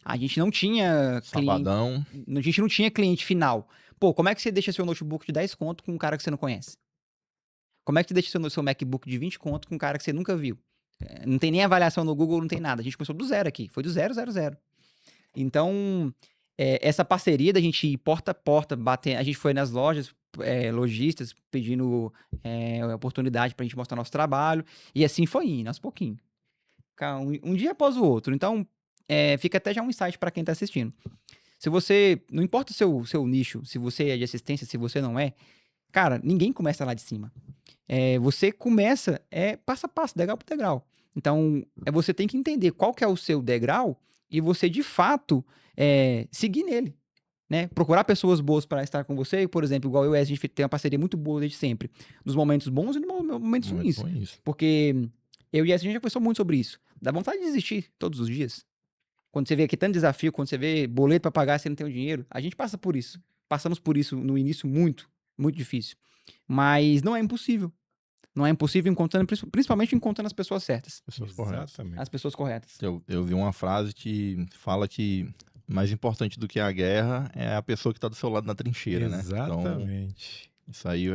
Speaker 3: A gente não tinha
Speaker 4: Sabadão.
Speaker 3: A gente não tinha cliente final. Pô, como é que você deixa seu notebook de 10 conto com um cara que você não conhece? Como é que você deixa seu MacBook de 20 conto com um cara que você nunca viu? Não tem nem avaliação no Google, não tem nada. A gente começou do zero aqui. Foi do 000. Então, essa parceria da gente ir porta a porta, bater, a gente foi nas lojas, lojistas, pedindo oportunidade pra gente mostrar nosso trabalho. E assim foi indo, aos pouquinhos. Um dia após o outro. Então, fica até já um insight para quem tá assistindo. Se você, não importa o seu nicho, se você é de assistência, se você não é, cara, ninguém começa lá de cima. Você começa passo a passo, degrau por degrau. Então, você tem que entender qual que é o seu degrau e você, de fato, seguir nele. Né? Procurar pessoas boas para estar com você, por exemplo, igual eu e a gente tem uma parceria muito boa desde sempre. Nos momentos bons e nos momentos ruins. Porque eu e a gente já conversou muito sobre isso. Dá vontade de desistir todos os dias. Quando você vê aqui tanto desafio, quando você vê boleto para pagar, você não tem o dinheiro. A gente passa por isso. Passamos por isso no início muito, muito difícil. Mas não é impossível. Não é impossível principalmente encontrando as pessoas certas. As pessoas corretas.
Speaker 4: Eu vi uma frase que fala que mais importante do que a guerra é a pessoa que está do seu lado na trincheira, né?
Speaker 1: Exatamente.
Speaker 4: Então, isso aí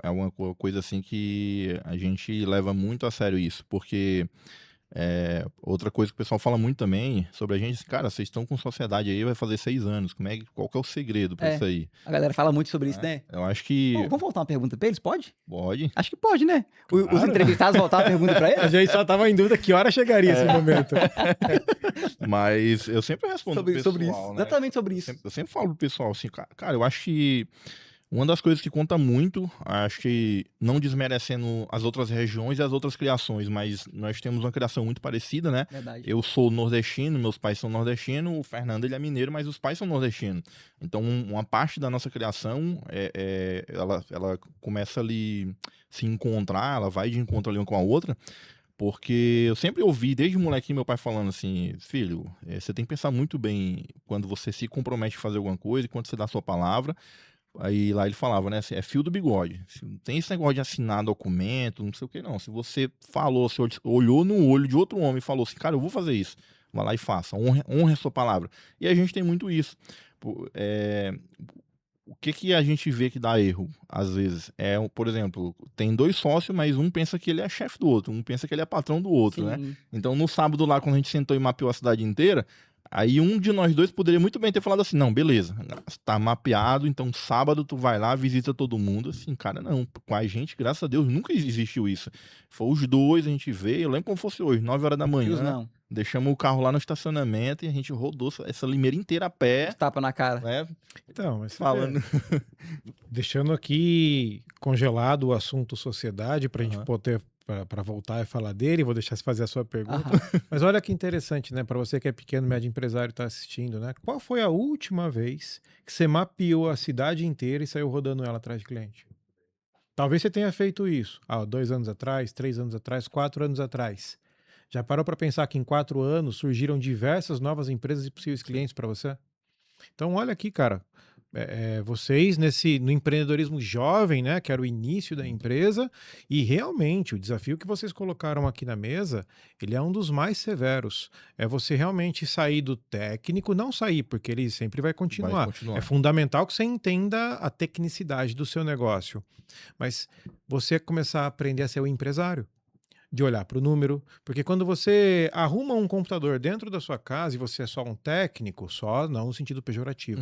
Speaker 4: é uma coisa assim que a gente leva muito a sério isso, porque outra coisa que o pessoal fala muito também sobre a gente, cara, vocês estão com sociedade aí, vai fazer 6 anos, qual que é o segredo pra isso aí?
Speaker 3: A galera fala muito sobre isso, né?
Speaker 4: Eu acho que...
Speaker 3: Vamos voltar uma pergunta pra eles, pode?
Speaker 4: Pode.
Speaker 3: Acho que pode, né?
Speaker 1: Claro.
Speaker 3: Os entrevistados voltar a pergunta pra eles?
Speaker 1: A gente só tava em dúvida que hora chegaria esse momento.
Speaker 4: Mas eu sempre respondo pro pessoal,
Speaker 3: sobre isso.
Speaker 4: né?
Speaker 3: Exatamente sobre isso.
Speaker 4: Eu sempre falo pro pessoal assim, cara, eu acho que uma das coisas que conta muito, acho que não desmerecendo as outras regiões e as outras criações, mas nós temos uma criação muito parecida, né?
Speaker 3: Verdade.
Speaker 4: Eu sou nordestino, meus pais são nordestinos, o Fernando ele é mineiro, mas os pais são nordestinos. Então, uma parte da nossa criação, ela começa ali se encontrar, ela vai de encontro ali uma com a outra, porque eu sempre ouvi, desde molequinho, meu pai falando assim, filho, você tem que pensar muito bem quando você se compromete a fazer alguma coisa e quando você dá a sua palavra. Aí lá ele falava, né, assim, é fio do bigode. Não tem esse negócio de assinar documento, não sei o que, não. Se você falou, se olhou no olho de outro homem e falou assim, cara, eu vou fazer isso, vai lá e faça, honre a sua palavra. E a gente tem muito isso. O que a gente vê que dá erro, às vezes? Por exemplo, tem 2 sócios, mas um pensa que ele é chefe do outro, um pensa que ele é patrão do outro,
Speaker 3: Sim.
Speaker 4: né? Então, no sábado lá, quando a gente sentou e mapeou a cidade inteira, aí um de nós dois poderia muito bem ter falado assim, não, beleza, tá mapeado, então sábado tu vai lá, visita todo mundo. Assim, cara, não, com a gente, graças a Deus, nunca existiu isso. Foi os dois, a gente veio, eu lembro como fosse hoje, 9 horas da manhã.
Speaker 3: Não.
Speaker 4: Deixamos o carro lá no estacionamento e a gente rodou essa Limeira inteira a pé.
Speaker 3: Tapa na cara.
Speaker 4: Né?
Speaker 1: Então, mas
Speaker 4: falando.
Speaker 1: Deixando aqui congelado o assunto sociedade pra gente poder para voltar e falar dele, vou deixar você fazer a sua pergunta. Mas olha que interessante, né? Para você que é pequeno, médio empresário e está assistindo, né? Qual foi a última vez que você mapeou a cidade inteira e saiu rodando ela atrás de cliente? Talvez você tenha feito isso 2 anos atrás, 3 anos atrás, 4 anos atrás. Já parou para pensar que em 4 anos surgiram diversas novas empresas e possíveis clientes para você? Então olha aqui, cara. vocês no empreendedorismo jovem, né, que era o início da empresa, e realmente o desafio que vocês colocaram aqui na mesa, ele é um dos mais severos. É você realmente sair do técnico, não sair, porque ele sempre vai continuar. É fundamental que você entenda a tecnicidade do seu negócio, mas você começar a aprender a ser um empresário. De olhar para o número, porque quando você arruma um computador dentro da sua casa e você é só um técnico, só não no sentido pejorativo,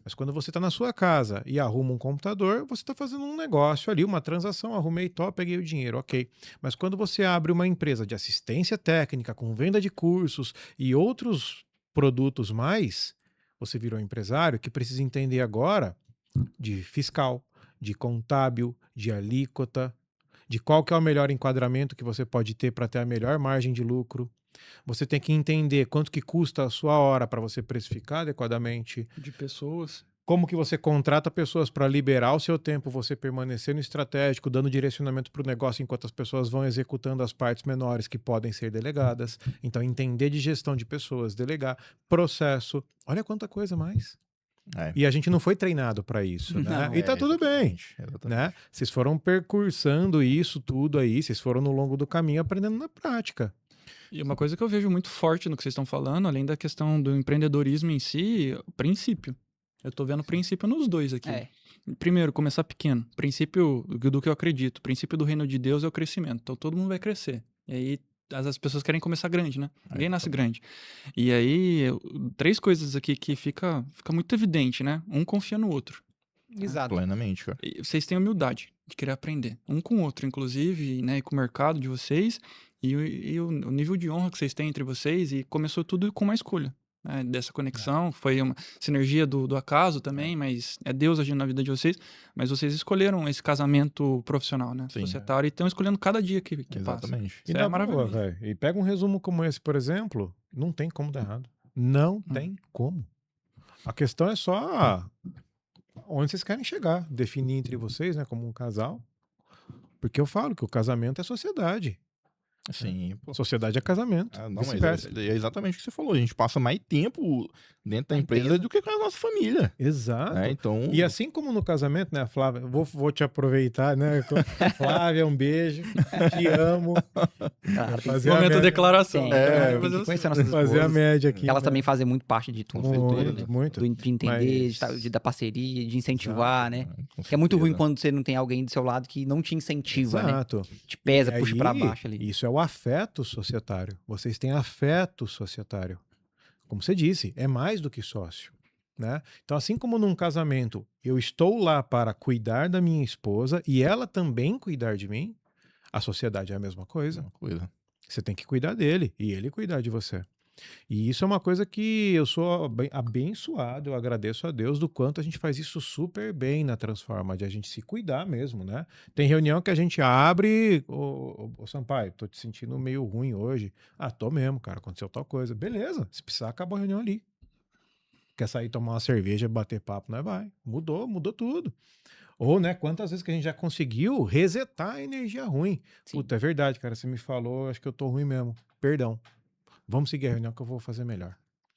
Speaker 1: mas quando você está na sua casa e arruma um computador, você está fazendo um negócio ali, uma transação, arrumei, peguei o dinheiro, ok. Mas quando você abre uma empresa de assistência técnica, com venda de cursos e outros produtos mais, você virou um empresário que precisa entender agora de fiscal, de contábil, de alíquota, de qual que é o melhor enquadramento que você pode ter para ter a melhor margem de lucro. Você tem que entender quanto que custa a sua hora para você precificar adequadamente.
Speaker 2: De pessoas.
Speaker 1: Como que você contrata pessoas para liberar o seu tempo, você permanecer no estratégico, dando direcionamento para o negócio enquanto as pessoas vão executando as partes menores que podem ser delegadas. Então, entender de gestão de pessoas, delegar, processo. Olha quanta coisa mais. E a gente não foi treinado para isso, né?
Speaker 3: Não,
Speaker 1: e tá tudo bem, né? Vocês foram percursando isso tudo aí, vocês foram no longo do caminho aprendendo na prática.
Speaker 2: E uma coisa que eu vejo muito forte no que vocês estão falando, além da questão do empreendedorismo em si, o princípio. Eu tô vendo princípio nos dois aqui. Primeiro, começar pequeno. Princípio do que eu acredito. O princípio do reino de Deus é o crescimento. Então todo mundo vai crescer. E aí as pessoas querem começar grande, né? Ninguém nasce grande. E aí, 3 coisas aqui que fica muito evidente, né? Um confia no outro.
Speaker 3: Exato.
Speaker 4: Plenamente, cara.
Speaker 2: E vocês têm humildade de querer aprender. Um com o outro, inclusive, né? E com o mercado de vocês. E o nível de honra que vocês têm entre vocês. E começou tudo com uma escolha. Né, dessa conexão, foi uma sinergia do acaso também, mas é Deus agindo na vida de vocês, mas vocês escolheram esse casamento profissional, né, societário, e estão escolhendo cada dia que
Speaker 4: Exatamente.
Speaker 1: Passa. E é maravilhoso. E pega um resumo como esse, por exemplo, não tem como dar errado. Não tem como. A questão é só onde vocês querem chegar, definir entre vocês, né, como um casal, porque eu falo que o casamento é sociedade.
Speaker 4: Sim, pô.
Speaker 1: Sociedade é casamento.
Speaker 4: Não, mas é exatamente o que você falou. A gente passa mais tempo dentro da empresa do que com a nossa família.
Speaker 1: Exato.
Speaker 4: Então...
Speaker 1: E assim como no casamento, né, Flávia? Vou te aproveitar, né? Flávia, um beijo. Te amo.
Speaker 2: Fazer momento de declaração.
Speaker 1: Fazer a média aqui.
Speaker 3: Elas também fazem muito parte de tudo.
Speaker 1: Muito.
Speaker 3: De entender, de dar parceria, de incentivar, né? Que é muito ruim quando você não tem alguém do seu lado que não te incentiva, né? Te pesa, puxa pra baixo ali.
Speaker 1: Isso é o afeto societário. Vocês têm afeto societário. Como você disse, é mais do que sócio, né? Então, assim como num casamento, eu estou lá para cuidar da minha esposa e ela também cuidar de mim, a sociedade é a mesma coisa. Você tem que cuidar dele e ele cuidar de você. E isso é uma coisa que eu sou abençoado, eu agradeço a Deus do quanto a gente faz isso super bem na Transforma, de a gente se cuidar mesmo, né? Tem reunião que a gente abre, ô Sampaio, tô te sentindo meio ruim hoje. Tô mesmo, cara, aconteceu tal coisa. Beleza, se precisar, acabou a reunião ali. Quer sair tomar uma cerveja, bater papo, né? Vai. Mudou tudo. Ou, né, quantas vezes que a gente já conseguiu resetar a energia ruim. Sim. Puta, é verdade, cara, você me falou, acho que eu tô ruim mesmo. Perdão. Vamos seguir a reunião que eu vou fazer melhor.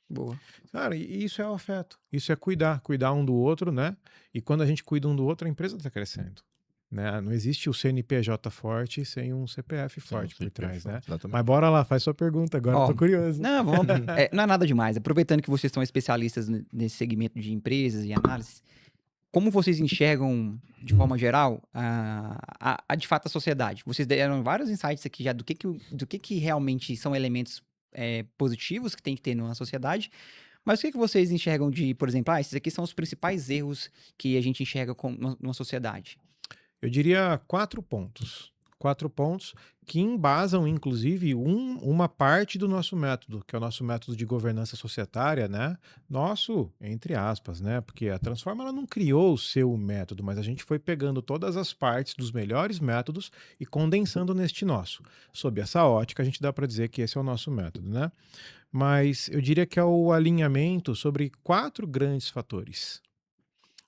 Speaker 3: Boa.
Speaker 1: Cara, e isso é o afeto. Isso é cuidar um do outro, né? E quando a gente cuida um do outro, a empresa está crescendo. Né? Não existe o CNPJ forte sem um CPF forte por trás, né? Exatamente. Mas bora lá, faz sua pergunta agora, eu tô curioso.
Speaker 3: Não, não é nada demais. Aproveitando que vocês são especialistas nesse segmento de empresas e análise, como vocês enxergam, de forma geral, de fato a sociedade? Vocês deram vários insights aqui já do que realmente são elementos positivos que tem que ter numa sociedade, mas o que vocês enxergam de, por exemplo, esses aqui são os principais erros que a gente enxerga numa sociedade?
Speaker 1: Eu diria 4 pontos. 4 pontos que embasam, inclusive, uma parte do nosso método, que é o nosso método de governança societária, né? Nosso, entre aspas, né? Porque a Transforma ela não criou o seu método, mas a gente foi pegando todas as partes dos melhores métodos e condensando neste nosso. Sob essa ótica, a gente dá para dizer que esse é o nosso método, né? Mas eu diria que é o alinhamento sobre 4 grandes fatores.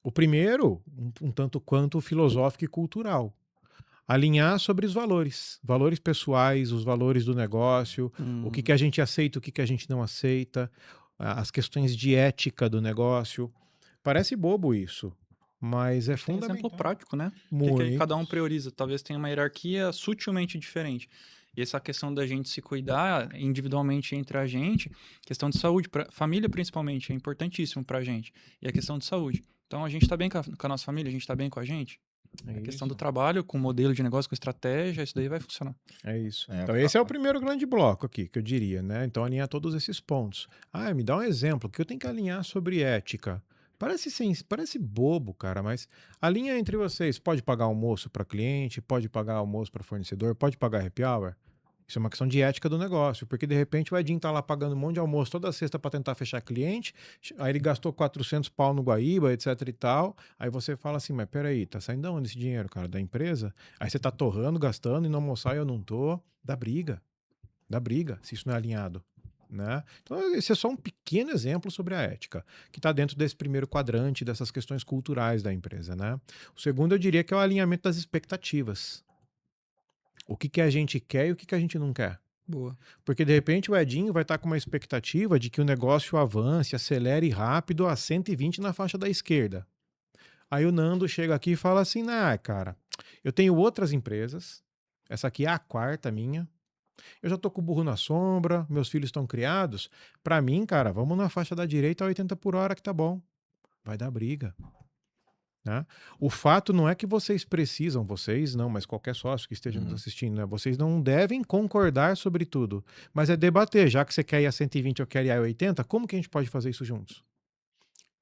Speaker 1: O primeiro, um tanto quanto filosófico e cultural. Alinhar sobre os valores pessoais, os valores do negócio, o que a gente aceita, o que a gente não aceita, as questões de ética do negócio, Parece bobo isso, mas é
Speaker 2: Tem
Speaker 1: fundamental.
Speaker 2: exemplo prático, né? O que cada um prioriza. Talvez tenha uma hierarquia sutilmente diferente. E essa questão da gente se cuidar individualmente entre a gente, questão de saúde, família principalmente, é importantíssimo pra gente. E a questão de saúde. Então a gente tá bem com a nossa família, a gente tá bem com a gente. A questão do trabalho, com modelo de negócio, com estratégia, isso daí vai funcionar.
Speaker 1: É isso. Então esse é o primeiro grande bloco aqui, que eu diria, né? Então alinhar todos esses pontos. Me dá um exemplo, que eu tenho que alinhar sobre ética. Parece bobo, cara, mas alinha entre vocês. Pode pagar almoço para cliente, pode pagar almoço para fornecedor, pode pagar happy hour. Isso é uma questão de ética do negócio, porque de repente o Edinho tá lá pagando um monte de almoço toda sexta para tentar fechar cliente, aí ele gastou 400 pau no Guaíba, etc e tal, aí você fala assim, mas peraí, tá saindo de onde esse dinheiro, cara? Da empresa? Aí você tá torrando, gastando e não almoçar e eu não tô, dá briga, se isso não é alinhado. Né? Então esse é só um pequeno exemplo sobre a ética, que está dentro desse primeiro quadrante, dessas questões culturais da empresa. Né? O segundo eu diria que é o alinhamento das expectativas. O que a gente quer e o que a gente não quer.
Speaker 2: Boa.
Speaker 1: Porque de repente o Edinho vai estar com uma expectativa de que o negócio avance, acelere rápido a 120 na faixa da esquerda. Aí o Nando chega aqui e fala assim, cara, eu tenho outras empresas, essa aqui é a quarta minha, eu já tô com o burro na sombra, meus filhos estão criados, pra mim, cara, vamos na faixa da direita a 80 por hora que tá bom. Vai dar briga. Né? O fato não é que vocês precisam, vocês não, mas qualquer sócio que esteja nos assistindo, né? Vocês não devem concordar sobre tudo, mas é debater, já que você quer ir a 120 ou quer ir a 80, como que a gente pode fazer isso juntos?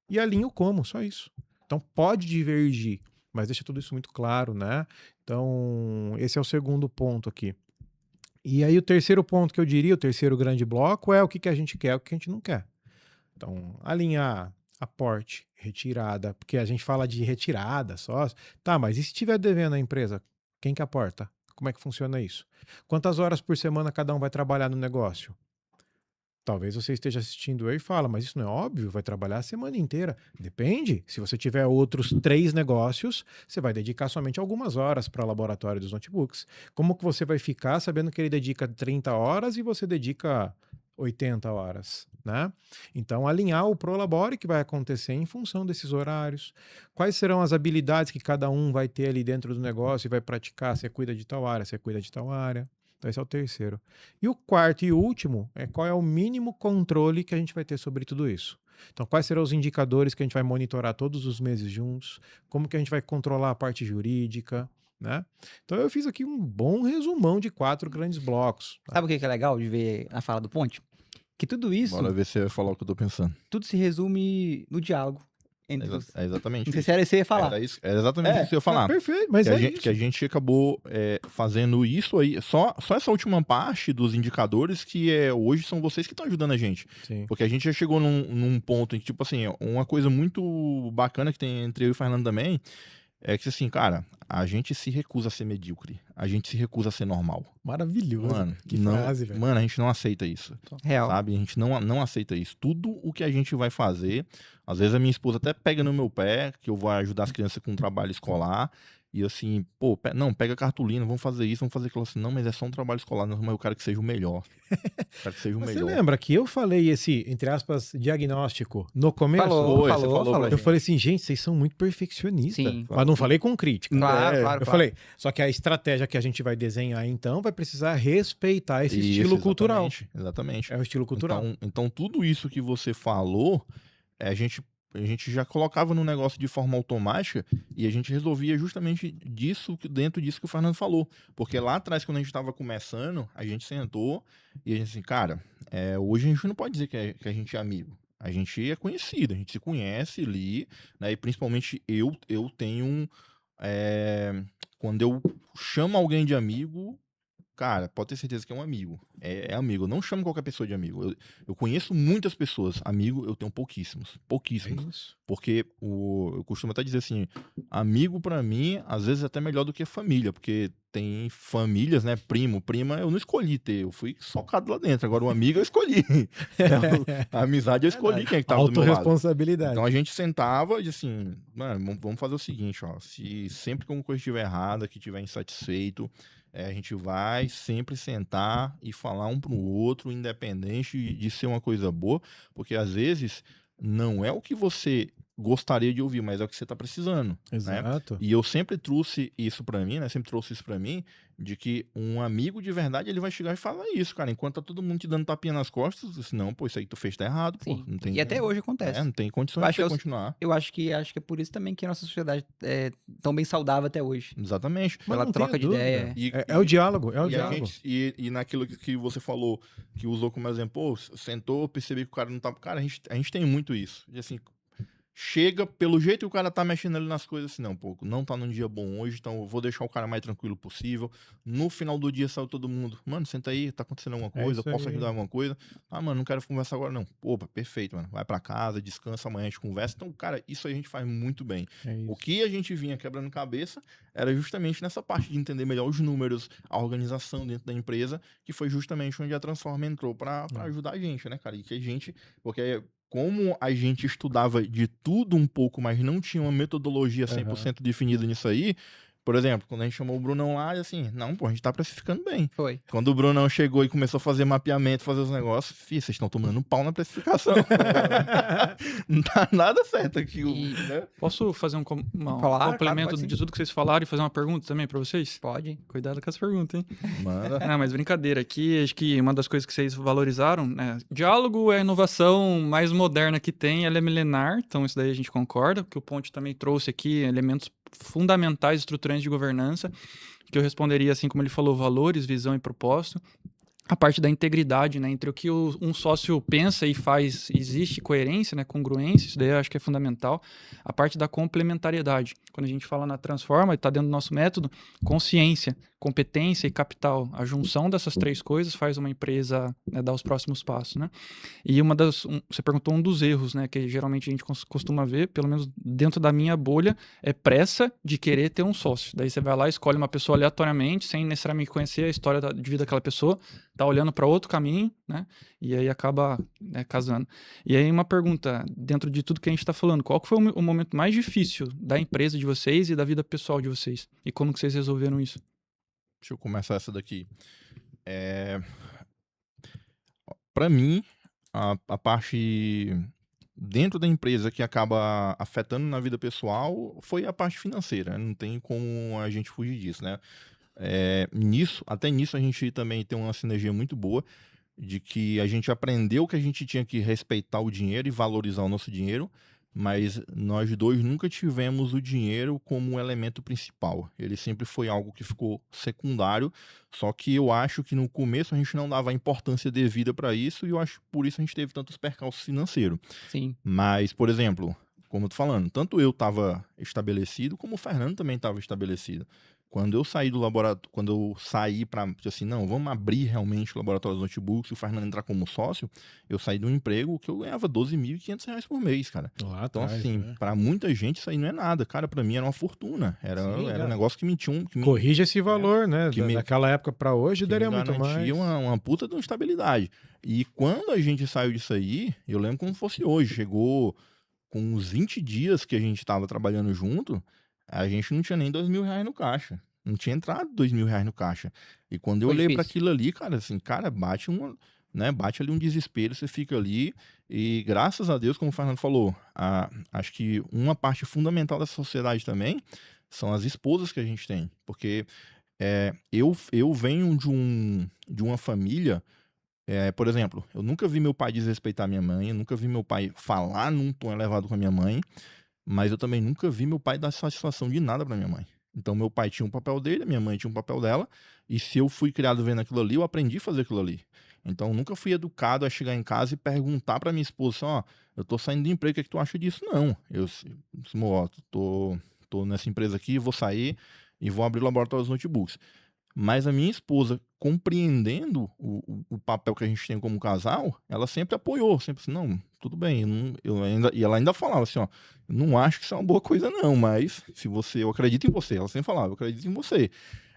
Speaker 1: E alinho como, só isso. Então pode divergir, mas deixa tudo isso muito claro, né? Então esse é o segundo ponto aqui. E aí o terceiro ponto que eu diria, o terceiro grande bloco é o que a gente quer e o que a gente não quer. Então alinhar aporte, retirada, porque a gente fala de retirada só. Tá, mas e se estiver devendo a empresa? Quem que aporta? Como é que funciona isso? Quantas horas por semana cada um vai trabalhar no negócio? Talvez você esteja assistindo eu e fala, mas isso não é óbvio, vai trabalhar a semana inteira. Depende. Se você tiver outros 3 negócios, você vai dedicar somente algumas horas para o laboratório dos notebooks. Como que você vai ficar sabendo que ele dedica 30 horas e você dedica 80 horas, né? Então, alinhar o Prolabore que vai acontecer em função desses horários. Quais serão as habilidades que cada um vai ter ali dentro do negócio e vai praticar? Você cuida de tal área, você cuida de tal área. Então, esse é o terceiro. E o quarto e último é qual é o mínimo controle que a gente vai ter sobre tudo isso. Então, quais serão os indicadores que a gente vai monitorar todos os meses juntos? Como que a gente vai controlar a parte jurídica? Né? Então, eu fiz aqui um bom resumão de 4 grandes blocos.
Speaker 3: Tá? Sabe o que é legal de ver na fala do Ponte? Que tudo isso...
Speaker 4: Bora ver se você vai falar o que eu tô pensando.
Speaker 3: Tudo se resume no diálogo.
Speaker 4: Exatamente.
Speaker 3: Não sei se era isso que você ia falar.
Speaker 4: Era exatamente isso que eu ia falar.
Speaker 1: Perfeito, mas isso.
Speaker 4: Que a gente acabou fazendo isso aí, só essa última parte dos indicadores que hoje são vocês que estão ajudando a gente.
Speaker 1: Sim.
Speaker 4: Porque a gente já chegou num ponto em que, tipo assim, uma coisa muito bacana que tem entre eu e o Fernando também, é que assim, cara, a gente se recusa a ser medíocre. A gente se recusa a ser normal.
Speaker 1: Maravilhoso.
Speaker 4: Mano,
Speaker 1: que frase, velho.
Speaker 4: Mano, a gente não aceita isso.
Speaker 3: Real.
Speaker 4: Sabe? A gente não aceita isso. Tudo o que a gente vai fazer, às vezes a minha esposa até pega no meu pé, que eu vou ajudar as crianças com um trabalho escolar, e assim, pô, não, pega cartolina, vamos fazer isso, vamos fazer aquilo assim. Não, mas é só um trabalho escolar, não, mas eu quero que seja o melhor. Eu quero que seja o melhor.
Speaker 1: Você lembra que eu falei esse, entre aspas, diagnóstico no começo?
Speaker 3: Falou.
Speaker 1: Eu falei assim, gente, vocês são muito perfeccionistas.
Speaker 3: Sim.
Speaker 1: Mas não falei com crítica.
Speaker 3: Claro.
Speaker 1: Eu falei, só que a estratégia que a gente vai desenhar, então, vai precisar respeitar esse estilo cultural.
Speaker 4: Exatamente.
Speaker 1: É o estilo cultural.
Speaker 4: Então tudo isso que você falou, a gente já colocava no negócio de forma automática e a gente resolvia justamente dentro disso que o Fernando falou. Porque lá atrás, quando a gente estava começando, a gente sentou e a gente assim, cara, hoje a gente não pode dizer que a gente é amigo. A gente é conhecido, a gente se conhece ali, né? E principalmente eu tenho... quando eu chamo alguém de amigo... Cara, pode ter certeza que é um amigo. É amigo. Eu não chamo qualquer pessoa de amigo. Eu conheço muitas pessoas. Amigo, eu tenho pouquíssimos. Pouquíssimos.
Speaker 1: É isso.
Speaker 4: Porque eu costumo até dizer assim, amigo pra mim, às vezes é até melhor do que família. Porque tem famílias, né? Primo, prima, eu não escolhi ter. Eu fui socado lá dentro. Agora o amigo eu escolhi. Então, a amizade eu escolhi quem é que tava do meu lado.
Speaker 1: Autoresponsabilidade.
Speaker 4: Então a gente sentava e assim, mano, vamos fazer o seguinte, ó. Se sempre que alguma coisa estiver errada, que estiver insatisfeito... a gente vai sempre sentar e falar um pro outro, independente de ser uma coisa boa, porque às vezes não é o que você gostaria de ouvir, mas é o que você tá precisando.
Speaker 1: Exato.
Speaker 4: Né? E eu sempre trouxe isso pra mim, né? Sempre trouxe isso pra mim, de que um amigo de verdade, ele vai chegar e falar isso, cara. Enquanto tá todo mundo te dando tapinha nas costas, assim, não, pô, isso aí que tu fez tá errado, pô. Não tem,
Speaker 3: E até hoje acontece.
Speaker 4: não tem condições de você continuar.
Speaker 3: Eu acho que é por isso também que a nossa sociedade é tão bem saudável até hoje.
Speaker 4: Exatamente.
Speaker 3: Pela troca de ideia.
Speaker 1: É o diálogo, é o diálogo.
Speaker 4: E naquilo que você falou, que usou como exemplo, pô, sentou, percebi que o cara não tá... Cara, a gente tem muito isso. E assim, chega pelo jeito que o cara tá mexendo ali nas coisas, assim, não, pô, não tá num dia bom hoje, então eu vou deixar o cara mais tranquilo possível. No final do dia saiu todo mundo, mano, senta aí, tá acontecendo alguma coisa, eu posso ajudar alguma coisa? Ah, mano, não quero conversar agora não. Opa, perfeito, mano, vai pra casa, descansa, amanhã a gente conversa. Então, cara, isso aí a gente faz muito bem. O que a gente vinha quebrando cabeça era justamente nessa parte de entender melhor os números, a organização dentro da empresa, que foi justamente onde a Transforma entrou pra ajudar a gente, né, cara? E que a gente, porque como a gente estudava de tudo um pouco, mas não tinha uma metodologia 100% definida nisso aí, por exemplo, quando a gente chamou o Brunão lá, assim, não, pô, a gente tá precificando bem.
Speaker 3: Foi.
Speaker 4: Quando o Brunão chegou e começou a fazer mapeamento, fazer os negócios, vocês estão tomando pau na precificação. Não tá nada certo aqui. Né?
Speaker 2: Posso fazer um complemento de tudo que vocês falaram e fazer uma pergunta também pra vocês?
Speaker 3: Pode.
Speaker 2: Cuidado com as perguntas, hein?
Speaker 4: Manda.
Speaker 2: Não, mas brincadeira aqui, acho que uma das coisas que vocês valorizaram, né? Diálogo é a inovação mais moderna que tem, ela é milenar, então isso daí a gente concorda, porque o Ponte também trouxe aqui elementos fundamentais, estruturantes de governança, que eu responderia assim como ele falou, valores, visão e propósito. A parte da integridade, né, entre o que um sócio pensa e faz, existe coerência, né, congruência, isso daí eu acho que é fundamental. A parte da complementariedade, quando a gente fala na Transforma, está dentro do nosso método, consciência, competência e capital. A junção dessas três coisas faz uma empresa, né, dar os próximos passos, né? E você perguntou um dos erros, né, que geralmente a gente costuma ver, pelo menos dentro da minha bolha, é pressa de querer ter um sócio. Daí você vai lá, escolhe uma pessoa aleatoriamente, sem necessariamente conhecer a história de vida daquela pessoa, tá olhando para outro caminho, né? E aí acaba, né, casando. E aí uma pergunta, dentro de tudo que a gente está falando, qual que foi o momento mais difícil da empresa de vocês e da vida pessoal de vocês? E como que vocês resolveram isso?
Speaker 4: Deixa eu começar essa daqui. Para mim, a parte dentro da empresa que acaba afetando na vida pessoal foi a parte financeira. Não tem como a gente fugir disso, né? Até nisso a gente também tem uma sinergia muito boa, de que a gente aprendeu que a gente tinha que respeitar o dinheiro e valorizar o nosso dinheiro, mas nós dois nunca tivemos o dinheiro como um elemento principal. Ele sempre foi algo que ficou secundário, só que eu acho que no começo a gente não dava a importância devida para isso, e eu acho que por isso a gente teve tantos percalços financeiros.
Speaker 3: Sim.
Speaker 4: Mas, por exemplo, como eu tô falando, tanto eu estava estabelecido, como o Fernando também estava estabelecido. Quando eu saí do laboratório, quando eu saí para, assim, não, vamos abrir realmente o laboratório dos notebooks e o Fernando entrar como sócio, eu saí de um emprego que eu ganhava R$12.500 por mês, cara.
Speaker 1: Lá
Speaker 4: então,
Speaker 1: atrás,
Speaker 4: assim,
Speaker 1: né?
Speaker 4: Para muita gente isso aí não é nada. Cara, para mim era uma fortuna. Era um negócio que me tinha
Speaker 1: Corrige esse valor, né? Daquela época para hoje daria muito mais.
Speaker 4: Uma puta de uma estabilidade. E quando a gente saiu disso aí, eu lembro como fosse hoje. Chegou com uns 20 dias que a gente tava trabalhando junto, a gente não tinha nem R$2.000 no caixa. Não tinha entrado R$2.000 no caixa. E quando eu olhei para aquilo ali, cara, assim, cara, bate ali um desespero, você fica ali. E graças a Deus, como o Fernando falou, acho que uma parte fundamental da sociedade também são as esposas que a gente tem. Porque eu venho de uma família. Por exemplo, eu nunca vi meu pai desrespeitar minha mãe, eu nunca vi meu pai falar num tom elevado com a minha mãe, mas eu também nunca vi meu pai dar satisfação de nada pra minha mãe. Então meu pai tinha um papel dele, a minha mãe tinha um papel dela, e se eu fui criado vendo aquilo ali, eu aprendi a fazer aquilo ali. Então eu nunca fui educado a chegar em casa e perguntar pra minha esposa assim, ó, eu tô saindo do emprego, o que é que tu acha disso? Não, eu tô nessa empresa aqui, vou sair e vou abrir o laboratório dos notebooks. Mas a minha esposa, compreendendo o papel que a gente tem como casal, ela sempre apoiou, sempre assim, não, tudo bem, e ela ainda falava assim, ó, não acho que isso é uma boa coisa não, mas eu acredito em você, ela sempre falava, eu acredito em você.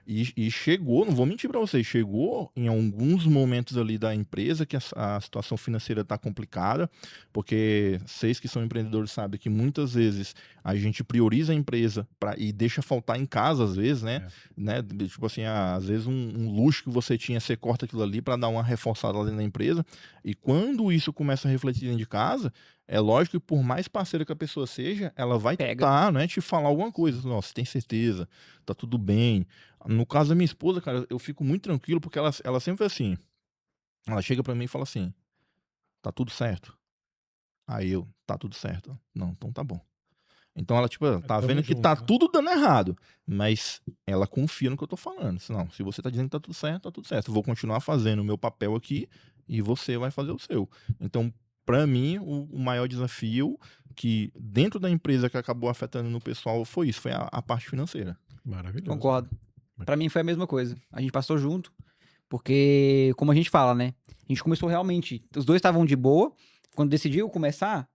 Speaker 4: E chegou, não vou mentir para vocês, chegou em alguns momentos ali da empresa que a situação financeira está complicada, porque vocês que são empreendedores sabem que muitas vezes a gente prioriza a empresa e deixa faltar em casa, às vezes, né? Tipo assim, às vezes um luxo que você tinha, você corta aquilo ali para dar uma reforçada lá dentro da empresa, e quando isso começa a refletir dentro de casa, É lógico que por mais parceira que a pessoa seja, ela vai tentar, né, te falar alguma coisa. Nossa, tem certeza, tá tudo bem. No caso da minha esposa, cara, eu fico muito tranquilo porque ela sempre foi assim. Ela chega pra mim e fala assim, tá tudo certo? Aí eu, tá tudo certo. Não, então tá bom. Então ela, tipo, tá vendo que tá tudo dando errado, mas ela confia no que eu tô falando. Não, se você tá dizendo que tá tudo certo, tá tudo certo. Eu vou continuar fazendo o meu papel aqui e você vai fazer o seu. Então, pra mim, o maior desafio que dentro da empresa que acabou afetando no pessoal foi isso, foi a parte financeira.
Speaker 1: Maravilhoso.
Speaker 3: Concordo. Pra mim foi a mesma coisa. A gente passou junto, porque, como a gente fala, né? A gente começou realmente, os dois estavam de boa. Quando decidiu começar,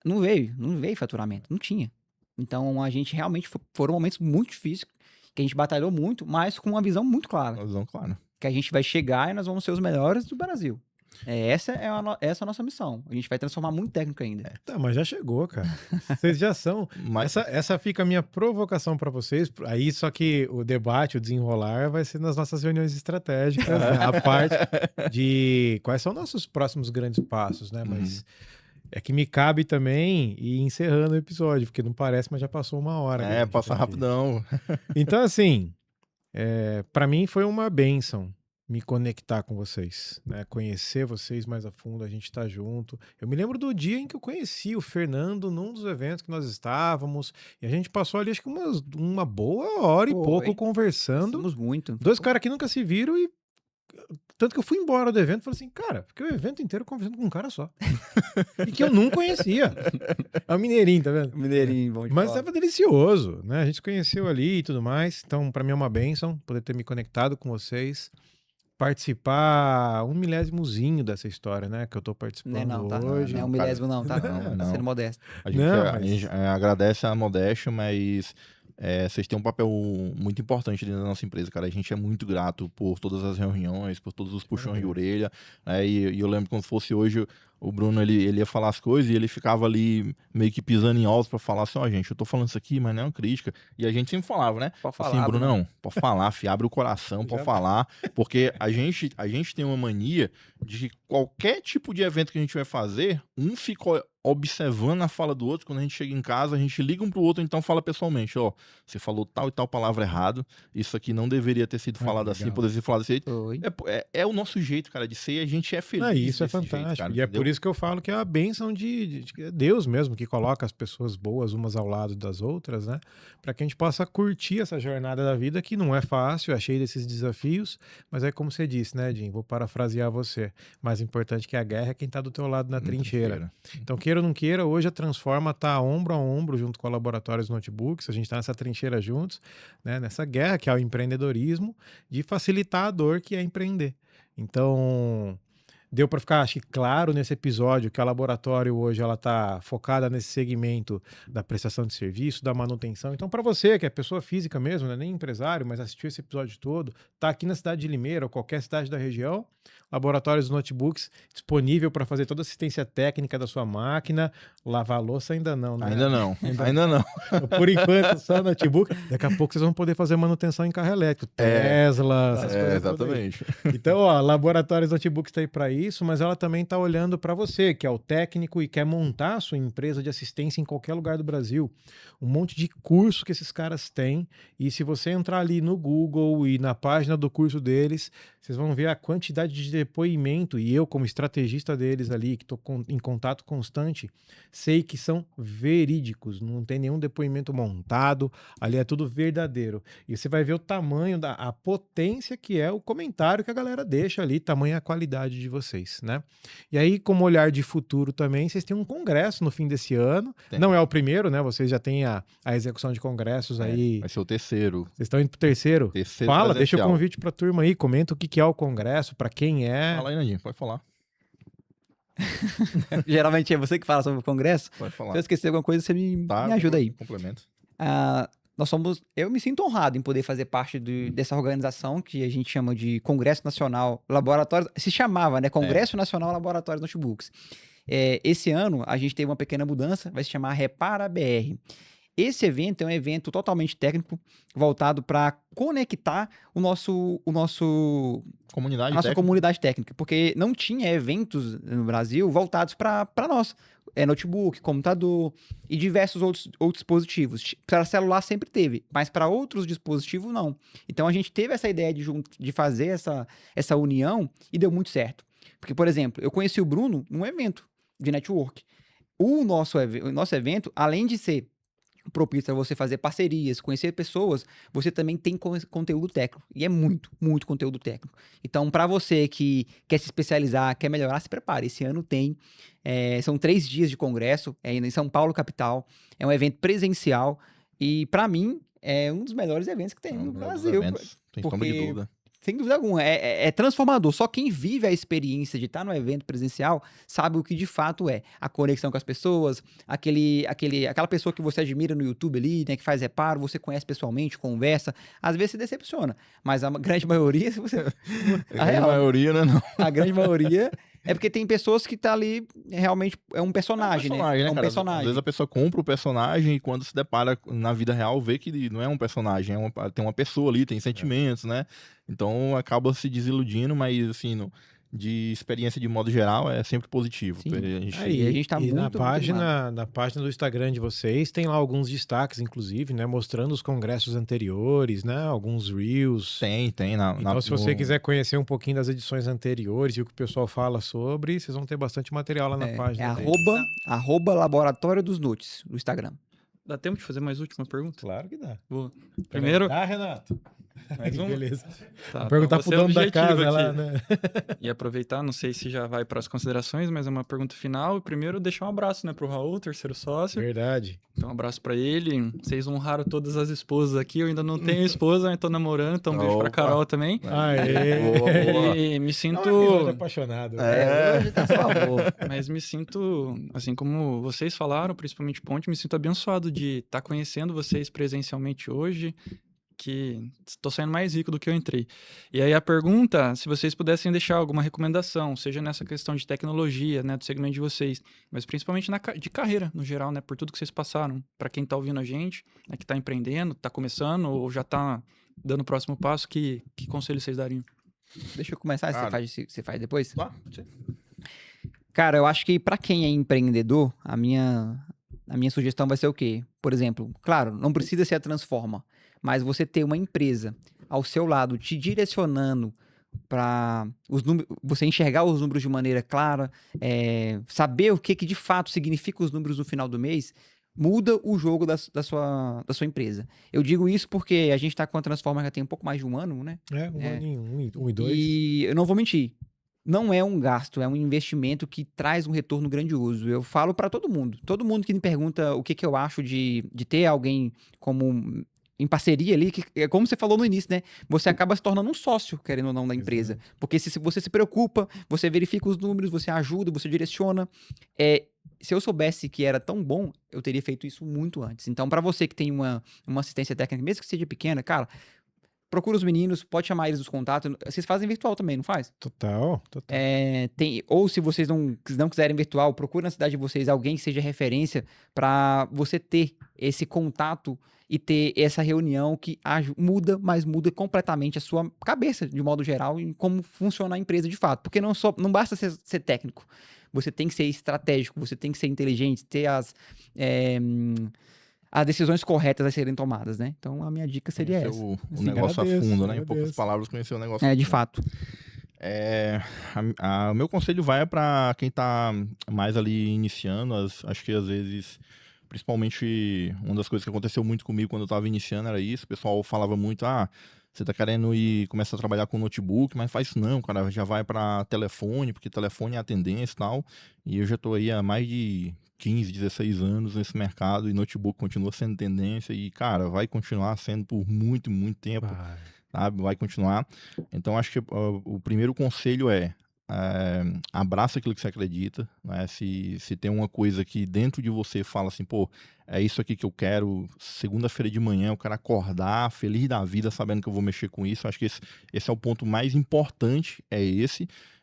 Speaker 3: não veio faturamento, não tinha. Então a gente realmente foram momentos muito difíceis, que a gente batalhou muito, mas com uma visão muito clara.
Speaker 4: Uma visão clara.
Speaker 3: Que a gente vai chegar e nós vamos ser os melhores do Brasil. Essa é a nossa missão. A gente vai transformar muito técnico ainda.
Speaker 1: Tá, mas já chegou, cara. Vocês já são. Essa fica a minha provocação para vocês. Aí, só que o debate, o desenrolar, vai ser nas nossas reuniões estratégicas, né? A parte de quais são nossos próximos grandes passos, né? Mas é que me cabe também ir encerrando o episódio, porque não parece, mas já passou 1 hora.
Speaker 4: Passa rapidão.
Speaker 1: Então, assim, para mim foi uma bênção me conectar com vocês, né? Conhecer vocês mais a fundo, a gente tá junto. Eu me lembro do dia em que eu conheci o Fernando num dos eventos que nós estávamos, e a gente passou ali acho que uma boa hora e pouco conversando.
Speaker 3: Conversamos muito.
Speaker 1: 2 caras que nunca se viram e tanto que eu fui embora do evento e falei assim, cara, fiquei o evento inteiro conversando com um cara só. E que eu não conhecia. É o Mineirinho, tá vendo?
Speaker 3: Mineirinho, bom de
Speaker 1: Mas
Speaker 3: falar.
Speaker 1: estava delicioso, né? A gente se conheceu ali e tudo mais. Então, para mim é uma bênção poder ter me conectado com vocês. Participar 1 milésimozzinho dessa história, né? Que eu tô participando
Speaker 3: Não, tá?
Speaker 1: hoje.
Speaker 3: Não é 1 milésimo não, tá?
Speaker 4: Não.
Speaker 3: Tá sendo modesto.
Speaker 4: A gente agradece a modéstia, mas vocês têm um papel muito importante dentro da nossa empresa, cara. A gente é muito grato por todas as reuniões, por todos os puxões de orelha. E eu lembro como se fosse hoje, o Bruno, ele ia falar as coisas e ele ficava ali meio que pisando em ovos pra falar assim, gente, eu tô falando isso aqui, mas não é uma crítica. E a gente sempre falava, né?
Speaker 3: Pode
Speaker 4: assim,
Speaker 3: falar,
Speaker 4: Bruno, não, pode falar, abre o coração, pode falar. Porque a gente tem uma mania de que qualquer tipo de evento que a gente vai fazer, um fica observando a fala do outro. Quando a gente chega em casa, a gente liga um pro outro, então fala pessoalmente, você falou tal e tal palavra errado, isso aqui não deveria ter sido falado assim, poderia ser falado desse jeito. É o nosso jeito, cara, de ser, e a gente é feliz.
Speaker 1: Isso é fantástico. Jeito, cara, e é por isso que eu falo que é a bênção de Deus mesmo, que coloca as pessoas boas umas ao lado das outras, né? Para que a gente possa curtir essa jornada da vida, que não é fácil, é cheio desses desafios, mas é como você disse, né, Jim? Vou parafrasear você. Mais importante que a guerra é quem tá do teu lado na trincheira. Então, queira ou não queira, hoje a Transforma tá ombro a ombro junto com a Laboratórios Notebooks, a gente tá nessa trincheira juntos, né? Nessa guerra que é o empreendedorismo, de facilitar a dor que é empreender. Então, deu para ficar, acho que claro nesse episódio que a Laboratório hoje ela tá focada nesse segmento da prestação de serviço, da manutenção. Então, para você que é pessoa física mesmo, não é nem empresário, mas assistiu esse episódio todo, tá aqui na cidade de Limeira ou qualquer cidade da região, Laboratórios Notebooks disponível para fazer toda a assistência técnica da sua máquina. Lavar a louça ainda não, né?
Speaker 4: Ainda não.
Speaker 1: Por enquanto, só notebook. Daqui a pouco vocês vão poder fazer manutenção em carro elétrico. Tesla, essas coisas.
Speaker 4: Exatamente.
Speaker 1: Então, Laboratórios Notebooks está aí para isso, mas ela também está olhando para você, que é o técnico e quer montar a sua empresa de assistência em qualquer lugar do Brasil. Um monte de curso que esses caras têm. E se você entrar ali no Google e na página do curso deles, vocês vão ver a quantidade de depoimento. E eu, como estrategista deles ali, que estou em contato constante, sei que são verídicos. Não tem nenhum depoimento montado. Ali é tudo verdadeiro. E você vai ver o tamanho, a potência que é o comentário que a galera deixa ali, tamanho a qualidade de vocês, né? E aí, como olhar de futuro também, vocês têm um congresso no fim desse ano. Não é o primeiro, né? Vocês já têm a execução de congressos aí.
Speaker 4: Vai ser o terceiro.
Speaker 1: Vocês estão indo pro terceiro? Fala, deixa o convite pra turma aí, comenta o que é o congresso, pra quem é.
Speaker 4: Fala aí, Nadinho, pode falar.
Speaker 3: Geralmente é você que fala sobre o congresso.
Speaker 4: Pode falar.
Speaker 3: Se eu esquecer alguma coisa, você me ajuda aí.
Speaker 4: Complemento.
Speaker 3: Eu me sinto honrado em poder fazer parte dessa organização que a gente chama de Congresso Nacional Laboratórios, se chamava, né? Congresso Nacional Laboratórios Notebooks. Esse ano a gente teve uma pequena mudança, vai se chamar Repara BR. Esse evento é um evento totalmente técnico, voltado para conectar a nossa comunidade técnica, porque não tinha eventos no Brasil voltados para nós. notebook, computador e diversos outros dispositivos. Para celular sempre teve, mas para outros dispositivos não. Então a gente teve essa ideia de fazer essa união e deu muito certo. Porque, por exemplo, eu conheci o Bruno num evento de network. O nosso evento, além de ser propício a você fazer parcerias, conhecer pessoas, você também tem conteúdo técnico. E é muito, muito conteúdo técnico. Então, para você que quer se especializar, quer melhorar, se prepare. Esse ano tem, são 3 dias de congresso, em São Paulo, capital. É um evento presencial e, para mim, é um dos melhores eventos que tem no Brasil.
Speaker 4: Sem sombra de dúvida.
Speaker 3: Sem dúvida alguma, é transformador. Só quem vive a experiência de estar no evento presencial sabe o que de fato é. A conexão com as pessoas, aquela pessoa que você admira no YouTube ali, né, que faz reparo, você conhece pessoalmente, conversa. Às vezes se decepciona, mas a grande maioria, se você...
Speaker 4: maioria, né, não.
Speaker 3: A grande maioria é porque tem pessoas que tá ali, realmente, é um personagem, né?
Speaker 4: É um personagem. Às vezes a pessoa compra o personagem e quando se depara na vida real, vê que não é um personagem, tem uma pessoa ali, tem sentimentos, né? Então acaba se desiludindo, mas assim, de experiência de modo geral é sempre positivo.
Speaker 3: Sim.
Speaker 1: A gente tá muito na página do Instagram de vocês tem lá alguns destaques, inclusive, né, mostrando os congressos anteriores, né, alguns reels.
Speaker 4: Tem.
Speaker 1: Então, se você quiser conhecer um pouquinho das edições anteriores e o que o pessoal fala sobre, vocês vão ter bastante material lá na página.
Speaker 3: @, Laboratório dos Nudes, no Instagram.
Speaker 2: Dá tempo de fazer mais última pergunta?
Speaker 1: Claro que dá.
Speaker 2: Boa. Primeiro...
Speaker 1: Dá, Renato?
Speaker 2: Mais uma?
Speaker 1: Beleza.
Speaker 2: Tá,
Speaker 1: perguntar pro dono da casa
Speaker 2: aqui.
Speaker 1: lá, né?
Speaker 2: E aproveitar, não sei se já vai para as considerações, mas é uma pergunta final. Primeiro, deixar um abraço, né, pro Raul, terceiro sócio.
Speaker 1: Verdade.
Speaker 2: Então, um abraço para ele. Vocês honraram todas as esposas aqui. Eu ainda não tenho esposa, eu tô namorando, então um beijo pra Carol também.
Speaker 1: Aê!
Speaker 2: E me sinto...
Speaker 1: apaixonado.
Speaker 3: Hoje tá a favor.
Speaker 2: Mas me sinto, assim como vocês falaram, principalmente Ponte, me sinto abençoado de estar conhecendo vocês presencialmente hoje, que estou saindo mais rico do que eu entrei. E aí a pergunta, se vocês pudessem deixar alguma recomendação, seja nessa questão de tecnologia, né, do segmento de vocês, mas principalmente de carreira, no geral, né, por tudo que vocês passaram, para quem está ouvindo a gente, né, que está empreendendo, está começando ou já está dando o próximo passo, que conselho vocês dariam?
Speaker 3: Deixa eu começar, você faz depois?
Speaker 4: Claro.
Speaker 3: Cara, eu acho que para quem é empreendedor, a minha sugestão vai ser o quê? Por exemplo, claro, não precisa ser a Transforma, mas você ter uma empresa ao seu lado te direcionando para você enxergar os números de maneira clara, saber o que de fato significa os números no final do mês, muda o jogo da sua empresa. Eu digo isso porque a gente está com a Transforma já tem um pouco mais de um ano, né?
Speaker 1: Um e 2.
Speaker 3: E eu não vou mentir. Não é um gasto, é um investimento que traz um retorno grandioso. Eu falo para todo mundo. Todo mundo que me pergunta o que eu acho de ter alguém como em parceria ali, que é como você falou no início, né? Você acaba se tornando um sócio, querendo ou não, da empresa. Exato. Porque se você se preocupa, você verifica os números, você ajuda, você direciona. Se eu soubesse que era tão bom, eu teria feito isso muito antes. Então, para você que tem uma assistência técnica, mesmo que seja pequena, cara, procura os meninos, pode chamar eles nos contatos. Vocês fazem virtual também, não faz?
Speaker 1: Total.
Speaker 3: Ou se vocês não quiserem virtual, procura na cidade de vocês alguém que seja referência para você ter esse contato e ter essa reunião que muda completamente a sua cabeça, de modo geral, em como funciona a empresa de fato. Porque não basta ser técnico. Você tem que ser estratégico, você tem que ser inteligente, ter as decisões corretas a serem tomadas, né? Então, a minha dica seria essa.
Speaker 4: O negócio a fundo, né? Em poucas palavras, conhecer o negócio a fundo.
Speaker 3: De fato.
Speaker 4: O meu conselho vai para quem tá mais ali iniciando, acho que às vezes, principalmente, uma das coisas que aconteceu muito comigo quando eu tava iniciando era isso, o pessoal falava muito, você tá querendo ir começar a trabalhar com notebook, mas faz isso não, cara, já vai para telefone, porque telefone é a tendência e tal, e eu já tô aí há mais de 15, 16 anos nesse mercado e notebook continua sendo tendência e, cara, vai continuar sendo por muito, muito tempo, sabe? Vai continuar. Então, acho que o primeiro conselho abraça aquilo que você acredita, né? Se tem uma coisa que dentro de você fala assim, pô, é isso aqui que eu quero, segunda-feira de manhã eu quero acordar feliz da vida sabendo que eu vou mexer com isso, acho que esse é o ponto mais importante,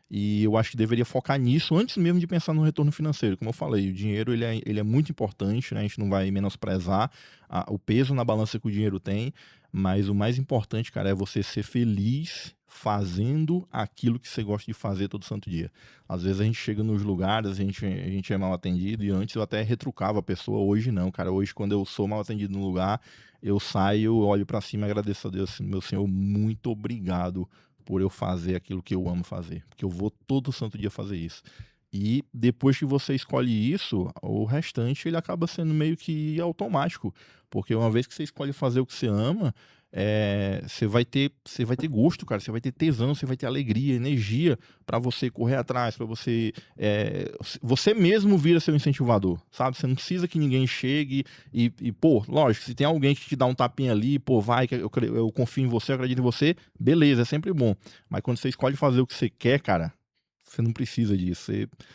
Speaker 4: e eu acho que deveria focar nisso antes mesmo de pensar no retorno financeiro. Como eu falei, o dinheiro ele é muito importante, né? A gente não vai menosprezar o peso na balança que o dinheiro tem, Mas o mais importante, cara, é você ser feliz fazendo aquilo que você gosta de fazer todo santo dia. Às vezes a gente chega nos lugares, a gente é mal atendido, e antes eu até retrucava a pessoa, hoje não, cara. Hoje, quando eu sou mal atendido no lugar, eu saio, olho pra cima e agradeço a Deus, assim, meu Senhor, muito obrigado por eu fazer aquilo que eu amo fazer, porque eu vou todo santo dia fazer isso. E depois que você escolhe isso, o restante ele acaba sendo meio que automático, porque uma vez que você escolhe fazer o que você ama, você vai ter gosto, cara, você vai ter tesão, você vai ter alegria, energia para você correr atrás, para você mesmo vira seu incentivador, sabe? Você não precisa que ninguém chegue pô, lógico, se tem alguém que te dá um tapinha ali, pô, vai, eu confio em você, eu acredito em você, beleza, é sempre bom. Mas quando você escolhe fazer o que você quer, cara, você não precisa disso.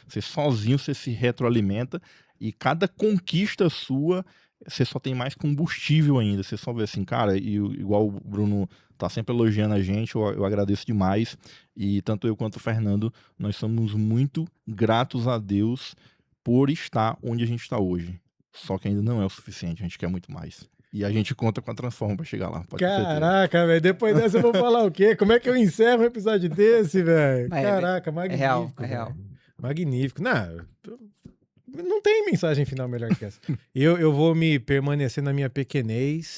Speaker 4: Você sozinho, você se retroalimenta, e cada conquista sua, você só tem mais combustível ainda. Você só vê assim, cara, e igual o Bruno tá sempre elogiando a gente, eu agradeço demais. E tanto eu quanto o Fernando, nós somos muito gratos a Deus por estar onde a gente está hoje. Só que ainda não é o suficiente, a gente quer muito mais. E a gente conta com a Transforma pra chegar lá.
Speaker 1: Caraca, velho. Depois dessa eu vou falar o quê? Como é que eu encerro um episódio desse, velho? Caraca, magnífico.
Speaker 3: É real.
Speaker 1: Magnífico. Não tem mensagem final melhor que essa. Eu vou me permanecer na minha pequenez.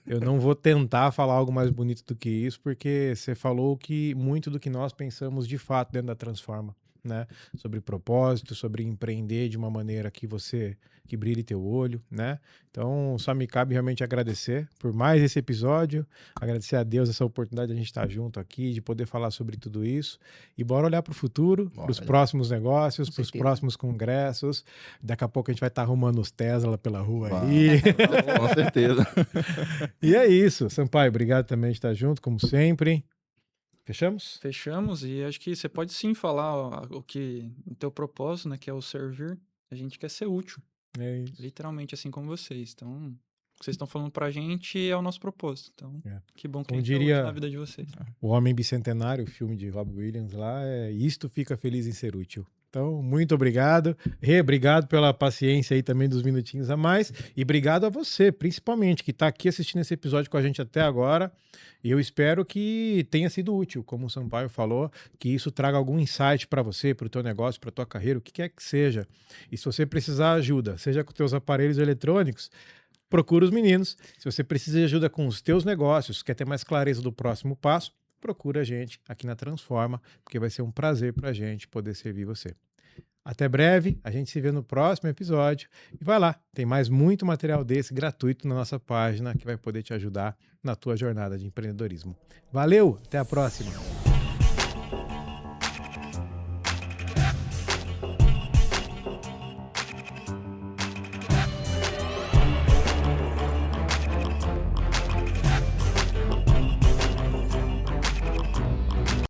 Speaker 1: Eu não vou tentar falar algo mais bonito do que isso, porque você falou que muito do que nós pensamos de fato dentro da Transforma, né? Sobre propósito, sobre empreender de uma maneira que brilhe teu olho, né? Então, só me cabe realmente agradecer por mais esse episódio, agradecer a Deus essa oportunidade de a gente estar junto aqui, de poder falar sobre tudo isso, e bora olhar para o futuro, para os próximos negócios, para os próximos congressos. Daqui a pouco a gente vai estar arrumando os Tesla pela rua aí.
Speaker 4: Com certeza.
Speaker 1: E é isso, Sampaio, obrigado também de estar junto, como sempre. Fechamos?
Speaker 2: Fechamos, e acho que você pode sim falar o teu propósito, né, que é o servir. A gente quer ser útil.
Speaker 1: É isso.
Speaker 2: Literalmente assim como vocês. Então, o que vocês estão falando pra gente é o nosso propósito. Então, que bom que a gente é útil na vida de vocês.
Speaker 1: O Homem Bicentenário, o filme de Robbie Williams lá, isto fica feliz em ser útil. Então, muito obrigado. Obrigado pela paciência aí também dos minutinhos a mais. E obrigado a você, principalmente, que está aqui assistindo esse episódio com a gente até agora. E eu espero que tenha sido útil, como o Sampaio falou, que isso traga algum insight para você, para o teu negócio, para a tua carreira, o que quer que seja. E se você precisar de ajuda, seja com teus aparelhos eletrônicos, procura os meninos. Se você precisa de ajuda com os teus negócios, quer ter mais clareza do próximo passo, procura a gente aqui na Transforma, porque vai ser um prazer para a gente poder servir você. Até breve, a gente se vê no próximo episódio. E vai lá, tem mais muito material desse gratuito na nossa página que vai poder te ajudar na tua jornada de empreendedorismo. Valeu, até a próxima!